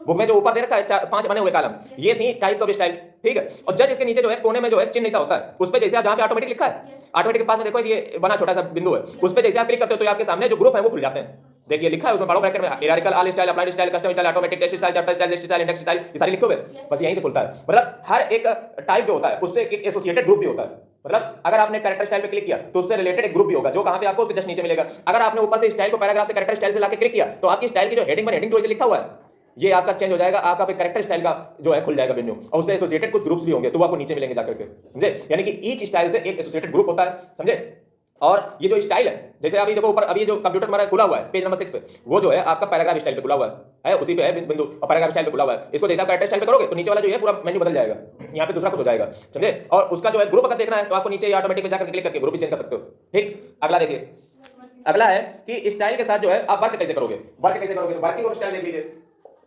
बुक में जो ऊपर दे रखा है 5 बने हुए कॉलम, ये थी टाइप्स ऑफ स्टाइल, ठीक है। और जस्ट इसके नीचे जो है कोने में जो है चिन्ह ऐसा होता है, उस पे जैसे आप जहां पे ऑटोमेटिक लिखा है, ऑटोमेटिक के पास में देखो ये बना छोटा सा बिंदु है, उस पे जैसे आप क्लिक करते हो तो आपके सामने जो ग्रुप है वो खुल जाते हैं। देखिए लिखा है उसमें बड़े ब्रैकेट में hierarchical, all style, applied style, custom style, automatic, text style, chapter style, list style, index style, ये सारे लिखे हुए बस यहीं से खुलता है। मतलब हर एक टाइप जो होता है उससे एक एसोसिएटेड ग्रुप भी होता है। मतलब अगर आपने कैरेक्टर स्टाइल पे क्लिक किया तो उससे रिलेटेड एक ग्रुप भी होगा जो कहां पे आपको उसके जस्ट नीचे मिलेगा। अगर आपने ऊपर से स्टाइल को पैराग्राफ से कैरेक्टर स्टाइल पे लाके क्लिक किया तो आपकी स्टाइल की जो हेडिंग पर हेडिंग जो लिखा हुआ है ये आपका चेंज हो जाएगा, आपका कैरेक्टर स्टाइल का जो है खुल जाएगा मेन्यू, और उससे एसोसिएटेड कुछ ग्रुप्स भी होंगे तो वो आपको नीचे मिलेंगे जाकर के, समझे। यानी कि ईच स्टाइल से एक एसोसिएटेड ग्रुप होता है, समझे। और ये जो स्टाइल है, जैसे अभी देखो ऊपर अभी जो कंप्यूटर हमारा खुला हुआ है पेज नंबर 6 पे, वो जो है आपका पैराग्राफ स्टाइल पे खुला हुआ है उसी पे है बिंदु, और पैराग्राफ स्टाइल पे खुला हुआ है। इसको जैसे आप कैरेक्टर स्टाइल पे करोगे तो नीचे वाला जो है पूरा मेन्यू बदल जाएगा, यहाँ पे दूसरा कुछ हो जाएगा, समझे। और उसका जो है ग्रुप अगर देखना है तो आपको नीचे ऑटोमेटिक में जाकर क्लिक करके ग्रुप भी चेंज कर सकते हो, ठीक। अगला देखिए, अगला है कि स्टाइल के साथ जो है आप वर्क कैसे करोगे। वर्क कैसे करोगे, वर्किंग स्टाइल देख लीजिए,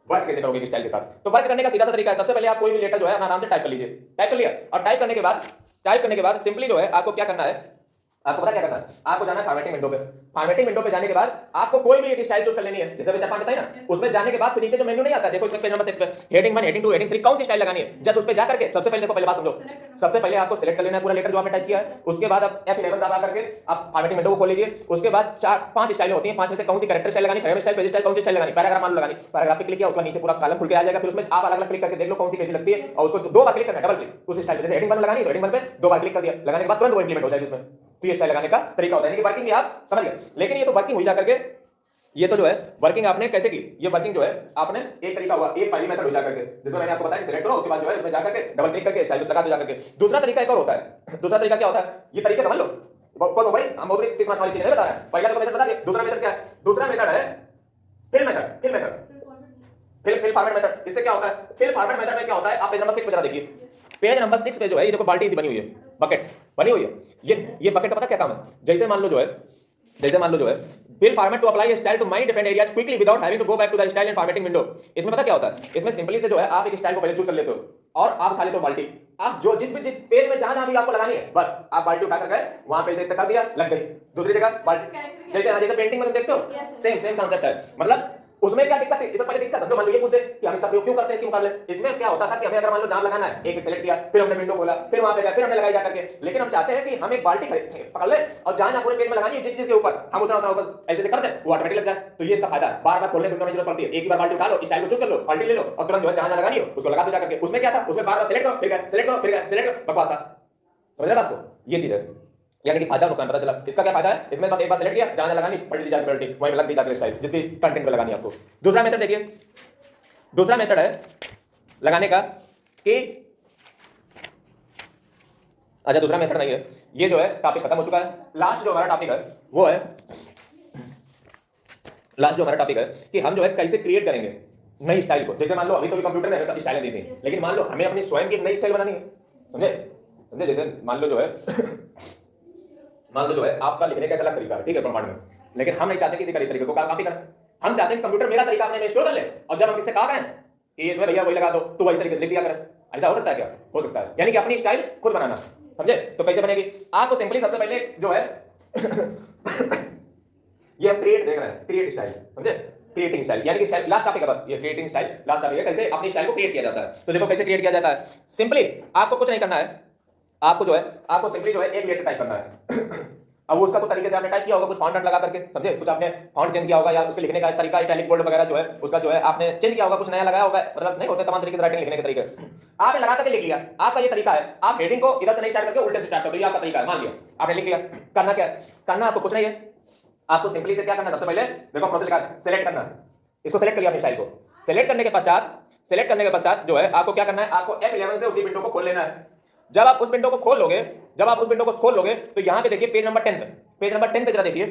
वर्क कैसे करोगे स्टाइल के साथ। तो वर्क करने का सीधा सा तरीका है, सबसे पहले आप कोई भी लेटर जो है आराम से टाइप कर लीजिए, टाइप कर लिया, और टाइप करने के बाद सिंपली जो है आपको क्या करना है, आपको पता क्या करना है, आपको जाना है फॉर्मेटिंग विंडो पे। फॉर्मेटिंग विंडो पे जाने के बाद आपको कोई भी एक स्टाइल चूज कर लेनी है, जैसे मैं 4-5 बताई ना, उसमें जाने के बाद फिर नीचे जो मेन्यू नहीं आता, देखो इसमें पेज नंबर 6 पे हेडिंग 1, हेडिंग 2, हेडिंग 3 कौन सी स्टाइल लगानी है, जस्ट उस पे जा करके सबसे पहले देखो, पहले बात समझो, सबसे पहले आपको सिलेक्ट कर लेना है पूरा लेटर जो आपने टाइप किया है। उसके बाद आप F11 दबा करके आप फॉर्मेटिंग विंडो को खोल लीजिए। उसके बाद 4-5 स्टाइलें होती हैं, 5 में से कौन सी कैरेक्टर स्टाइल लगानी, फ्रेम स्टाइल, पेज स्टाइल, कौन सी स्टाइल लगानी, पैराग्राफ मान लो लगानी, पैराग्राफ पे क्लिक किया, उसका नीचे पूरा कॉलम खुल के आ जाएगा। फिर उसमें आप अलग-अलग क्लिक करके देख लो कौन सी कैसी लगती है, और उसको 2 बार क्लिक करना है, डबल क्लिक उस स्टाइल पे। जैसे हेडिंग 1 लगानी है तो हेडिंग 1 पे 2 बार क्लिक कर दिया, लगाने के बाद तुरंत वो इंप्लीमेंट हो जाएगी उसमें। तो ये स्टाइल लगाने का तरीका होता है, यानी कि वर्किंग आप समझ गए। लेकिन ये तो वर्किंग हुई जाकर के, ये तो जो है वर्किंग आपने कैसे की, ये वर्किंग जो है आपने एक तरीका हुआ, एक पहली मेथड हो जाकर के, जिसमें मैंने आपको बताया कि सिलेक्ट करो, उसके बाद जो है इसमें जाकर के डबल क्लिक करके स्टाइल लगा दो जाकर के। दूसरा तरीका एक और होता है, दूसरा तरीका क्या होता है, ये तरीके समझ लो, कोई बड़ी हम बहुत किस वाली चीज नहीं बता रहे हैं। पहला तो मेथड बता दिया, दूसरा मेथड क्या है, दूसरा मेथड है fill method, fill format method. इससे क्या होता है, फिल फॉर्मेट मेथड में क्या होता है, आप पेज नंबर 6 पे जरा देखिए, पेज नंबर 6 पे जो है ये देखो बाल्टी सी बनी हुई है, बकेट बनी हुई है। ये बकेट का पता क्या काम है, जैसे मान लो जो है fill format to apply style to my different areas quickly without having to go back to the style and formatting window. इसमें पता क्या होता है, इसमें सिंपली से जो है आप एक स्टाइल को पहले चूज कर लेते हो और आप खा लेते हो बाल्टी। आप जो जिस पेज में जहां भी आपको लगानी है, बस आप बाल्टी उठा कर गए, वहां पे से कर दिया, लग गई। दूसरी जगह बाल्टी, जैसे पेंटिंग में तुम देखते हो, सेम कांसेप्ट है। मतलब उसमें क्या दिक्कत है, इसमें पहले दिक्कत समझो, मान लो ये पूछते कि हम इसका प्रयोग क्यों करते हैं इसके मुकाबले। इसमें क्या होता था कि हमें अगर मान लो जाम लगाना है, एक सेलेक्ट किया, फिर हमने विंडो खोला, फिर वहां पे गए, फिर हमने लगाई जाकर के। लेकिन हम चाहते हैं कि हम एक बाल्टी पकड़ ले और जहां पूरे पेज में लगानी है जिस चीज के ऊपर, हम उतना ऊपर ऐसे कर दें, वो ऑटोमेटिक लग जाए। तो ये इसका फायदा है, बार बार खोलने विंडो में जरूरत पड़ती है। एक ही बार बाल्टी उठा लो, स्टाइल को चूज कर लो, बाल्टी ले लो और तुरंत जो है जहां लगानी हो उसको लगा दो जाकर के। उसमें क्या था, उसमें बार बार सेलेक्ट करो, फिर गए, सेलेक्ट करो, फिर गए, सेलेक्ट करो, बकवास था। समझ रहे आपको, ये चीज है, यानी कि फायदा नुकसान पता चला। इसका क्या फायदा है, इसमें बस एक बार सेलेक्ट किया, जहां लगानी पलट ली जाकर बाल्टी, वहीं लग दी जाकर स्टाइल जिसकी कंटेंट पे लगानी है आपको। दूसरा मेथड देखिए, दूसरा मेथड है लगाने का कि, अच्छा दूसरा मेथड नहीं है, ये जो है टॉपिक खत्म हो चुका है। लास्ट जो हमारा टॉपिक है वो है, लास्ट जो हमारा टॉपिक है कि हम जो है कैसे क्रिएट करेंगे नई स्टाइल को। जैसे मान लो अभी तो कंप्यूटर ने स्टाइलें दी थी, लेकिन मान लो हमें अपनी स्वयं की एक नई स्टाइल बनानी है, समझे। जैसे मान लो जो है आपका लिखने का एक अलग तरीका है, ठीक है, ब्रह्मांड में, लेकिन हम नहीं चाहते किसी का तरीके को कॉपी करें। हम चाहते हैं कंप्यूटर मेरा तरीका अपने में स्टोर कर ले, और जब हम किससे कहा करें कि इसमें भैया वही लगा दो, तो वही तरीके से लिख दिया करें। ऐसा हो सकता है क्या, हो सकता है, यानी कि अपनी स्टाइल खुद बनाना, समझे। तो कैसे बनेगी, आपको सिंपली सबसे पहले जो है ये हम क्रिएट देख रहे हैं, क्रिएट स्टाइल, समझे, क्रिएटिंग स्टाइल, यानी कि स्टाइल लास्ट टॉपिक है, बस ये क्रिएटिंग स्टाइल लास्ट टॉपिक है, कैसे अपनी स्टाइल को क्रिएट किया जाता है। तो देखो कैसे क्रिएट किया जाता है, सिंपली आपको कुछ नहीं करना है, आपको सिंपली जो है एक लेटर टाइप करना है। अब उसका कुछ तरीके से आपने टाइप किया होगा, कुछ फॉन्ट लगा करके, समझे, कुछ आपने फॉन्ट चेंज किया होगा, या उसके लिखने का तरीका इटैलिक बोल्ड वगैरह जो है उसका जो है आपने चेंज किया होगा, कुछ नया लगाया होगा, मतलब नहीं होते तमाम तरीके से राइटिंग लिखने के तरीके। आपने लगा करके लिख लिया, आपका ये तरीका है। आप हेडिंग को इधर से नहीं स्टार्ट करके उल्टे से स्टार्ट करो, ये आपका तरीका है। मान लिया आपने लिख लिया, करना क्या है, करना आपको कुछ नहीं है, आपको सिंपली से क्या करना है, सबसे पहले देखो प्रोसेस लिखा है, सेलेक्ट करना है। इसको सेलेक्ट कर लिया अपनी स्टाइल को, सेलेक्ट करने के पश्चात जो है आपको क्या करना है, आपको F11 से उसी विंडो को खोल लेना है। जब आप उस विंडो को खोल लोगे तो यहां पे देखिए पेज नंबर 10 पे जरा देखिए,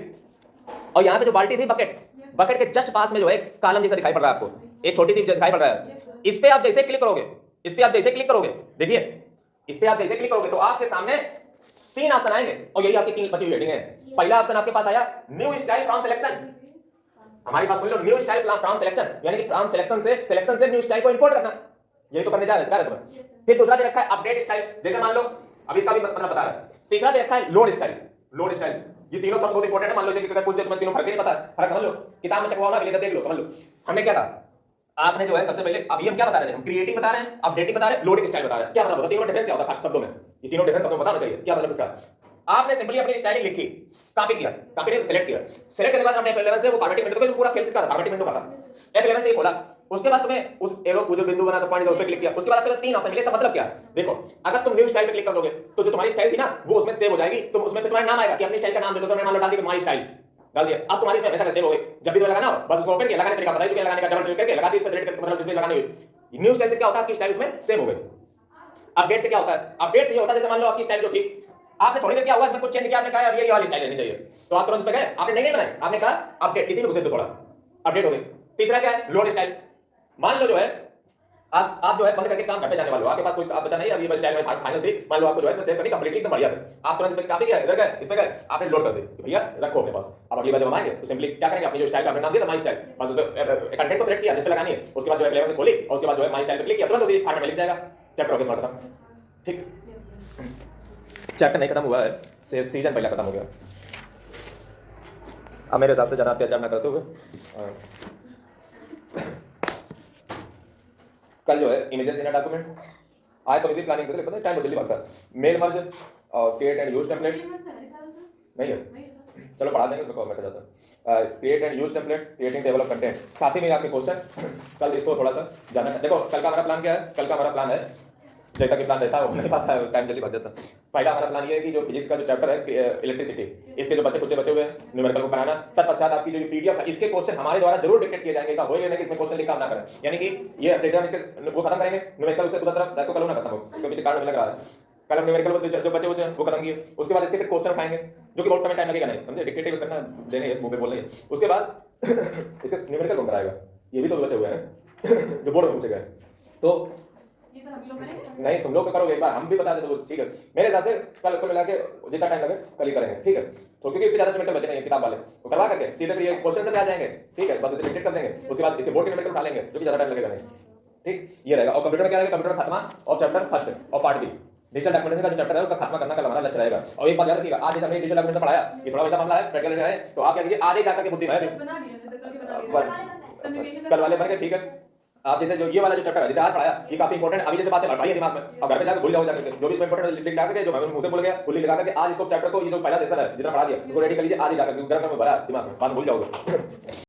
और यहां पे जो बाल्टी थी बकेट के जस्ट पास में जो है कॉलम जैसा दिखाई पड़ रहा है आपको, एक छोटी सी दिखाई पड़ रहा है। इस पे आप जैसे क्लिक करोगे, देखिए इस पे आप जैसे क्लिक करोगे तो आपके सामने 3 ऑप्शन आएंगे, और यही आपकी 3 बची हुई हेडिंग है। पहला ऑप्शन आपके पास आया न्यू स्टाइल फ्रॉम सिलेक्शन, हमारी बात सुन लो, न्यू स्टाइल फ्रॉम सिलेक्शन, यानी कि फ्रॉम सिलेक्शन से न्यू स्टाइल को इंपोर्ट करना, यही तो करने जा रहे हैं तुम्हें। Yes, sir. फिर दूसरा दे रखा है अपडेट स्टाइल, जैसे मान लो अभी इसका भी मतलब बता रहा है। तीसरा दे रखा है लोड स्टाइल, लोड स्टाइल, ये तीनों सब बहुत इंपॉर्टेंट है। मान लो जैसे अगर पूछ दे तुम्हें तीनों फर्क ही नहीं पता, फर्क समझ लो, किताब में चकवाओ ना, लेकर देख लो, समझ लो। हमने क्या कहा, आपने जो है सबसे पहले अभी हम क्या बता रहे थे, हम क्रिएटिंग बता रहे हैं, अपडेटिंग बता रहे हैं, लोडिंग स्टाइल बता रहे हैं। क्या मतलब होता है, तीनों डिफरेंस क्या होता है शब्दों में, ये तीनों डिफरेंस शब्दों में बताना चाहिए क्या मतलब इसका। आपने सिंपली अपनी स्टाइलिंग लिखी, कॉपी किया, कॉपी ने सेलेक्ट किया, सेलेक्ट करने के बाद हमने F11 से वो फॉर्मेटिंग विंडो को पूरा खेल का फॉर्मेटिंग विंडो का F11 से ये खोला, उसके बाद तुम्हें उस एरो को जो बिंदु बना तो पॉइंट उस पे क्लिक किया, उसके बाद आपको तीन ऑप्शन मिले। इसका मतलब क्या है, देखो अगर तुम न्यू स्टाइल पे क्लिक कर दोगे तो जो तुम्हारी स्टाइल थी ना वो उसमें सेव हो जाएगी, तुम उसमें तुम्हारा नाम आएगा कि अपनी स्टाइल का नाम दे दो, तो मैंने मान लो डाल दिया माय स्टाइल, डाल दिया, अब तुम्हारी इसमें हमेशा सेव हो गई। जब भी तुम्हें लगाना हो बस उसको ओपन किया, लगाने तरीका बता चुके, लगाने का डबल क्लिक करके लगा दी, इस पे सेलेक्ट करके मतलब जिसमें लगानी है। न्यू स्टाइल से क्या होता है, आपकी स्टाइल उसमें सेव हो गई। अपडेट से क्या होता है, अपडेट से ये होता है जैसे मान लो आपकी स्टाइल जो थी, आपने थोड़ी देर क्या हुआ इसमें कुछ चेंज किया, आपने कहा अब ये वाली स्टाइल लेनी चाहिए, तो आप तुरंत पे गए, आपने नहीं बनाई, आपने कहा अपडेट, इसी में घुसे तो थोड़ा अपडेट हो गई। तीसरा क्या है, लोड स्टाइल, मान लो जो है आप जो है बंद करके काम करते जाने वाले हो, आपके पास कोई आप बता नहीं, अब ये बस स्टाइल में फाइनल थी, मान लो आपको जो है इसमें सेव करनी कंप्लीटली एकदम बढ़िया से, आप तुरंत पे कॉपी किया, इधर गए, इस पे गए, आपने लोड कर दी कि भैया रखो अपने पास। अब अगली बार जब हम आएंगे तो सिंपली क्या करेंगे, अपनी जो स्टाइल का अपना नाम दिया था माय स्टाइल, बस उस पे कंटेंट को सेलेक्ट किया जिस पे लगानी है, उसके बाद जो है F11 से खोली और उसके बाद जो है माय स्टाइल पे क्लिक किया, तुरंत उसी फॉर्मेट में लिख जाएगा, चैप्टर हो गया तुम्हारा खत्म। ठीक, चैप्टर नहीं खत्म हुआ है, सीजन पहला खत्म हो गया। अब मेरे हिसाब से ज़्यादा अत्याचार ना करते हुए कल जो है इमेजेस इन अ डॉक्यूमेंट आज तो इसी प्लानिंग से पता है, टाइम बहुत जल्दी भागता है। Mail merge create and use template नहीं है, चलो पढ़ा देंगे, उसमें कॉमेंट जाता है। Create and use template, creating table of content, साथ ही में आपके क्वेश्चन कल इसको थोड़ा सा जानना है। देखो कल का हमारा प्लान क्या है, कल का हमारा प्लान है जैसा कि प्लान रहता है वो नहीं पाता है, टाइम जल्दी भाग जाता है। पहला हमारा प्लान ये है कि जो फिजिक्स का जो चैप्टर है इलेक्ट्रिसिटी, इसके जो बच्चे हुए हैं न्यूमेरिकल को बनाना, तत्पश्चात आपकी जो पीडीएफ है इसके क्वेश्चन हमारे द्वारा जरूर डिक्टेट किए जाएंगे, ऐसा होएगा नहीं कि इसमें क्वेश्चन लिखा हम ना करें, यानी कि ये जैसे हम इसके वो खत्म करेंगे न्यूमेरिकल, उससे दूसरा तरफ शायद तो कल ना खत्म हो, इसके पीछे कारण लग रहा है, कल हम न्यूमेरिकल जो बच्चे हैं वो खत्म किए, उसके बाद इसके फिर क्वेश्चन उठाएंगे जो कि बहुत कम टाइम लगेगा, नहीं समझे, डिक्टेटिव करना देने हैं मुंह पे बोलने हैं, उसके बाद इसके न्यूमेरिकल कौन कराएगा, ये भी तो बचे हुए हैं जो बोर्ड में पूछे गए, तो नहीं तुम लोग तो करोगे, एक बार हम भी बता दें तो ठीक है। मेरे हिसाब से कल को मिला के जितना टाइम लगे कल ही करेंगे, ठीक है, तो क्योंकि इसके ज्यादा न्यूमेरिकल बचे नहीं है किताब वाले, तो करवा करके सीधे फिर ये क्वेश्चन से आ जाएंगे, ठीक है, बस इसे डिक्टेट कर देंगे, उसके बाद इसके बोर्ड के न्यूमेरिकल उठा लेंगे जो कि ज्यादा टाइम लगेगा नहीं, ठीक, ये रहेगा। और कंप्यूटर में क्या रहेगा, कंप्यूटर खात्मा और चैप्टर फर्स्ट और पार्ट बी डिजिटल डॉक्यूमेंटेशन का जो चैप्टर है उसका खात्मा करना कल हमारा लक्ष्य रहेगा। और एक बात याद रखिएगा, आज जैसे हमने डिजिटल डॉक्यूमेंटेशन पढ़ाया, ये थोड़ा वैसा मामला है प्रैक्टिकल है, तो आप क्या कीजिए आज ही जाकर के बुद्धि है कल वाले बन के, ठीक है, आप जैसे जो ये वाला जो चैप्टर है जैसे आज पढ़ाया ये काफी इंपॉर्टेंट, अभी जैसे बातें बढ़ाई दिमाग में, अब घर पे जाकर भूल जाओ, जाकर जो भी इसमें इंपॉर्टेंट लिख लगा के जो मैं मुंह से बोल गया वो लिख लगा के आज इसको चैप्टर को ये जो पहला सेशन है जितना पढ़ा दिया उसको रेडी कर लीजिए, आज ही जाकर गर्म में भरा दिमाग में, बाद भूल जाओगे।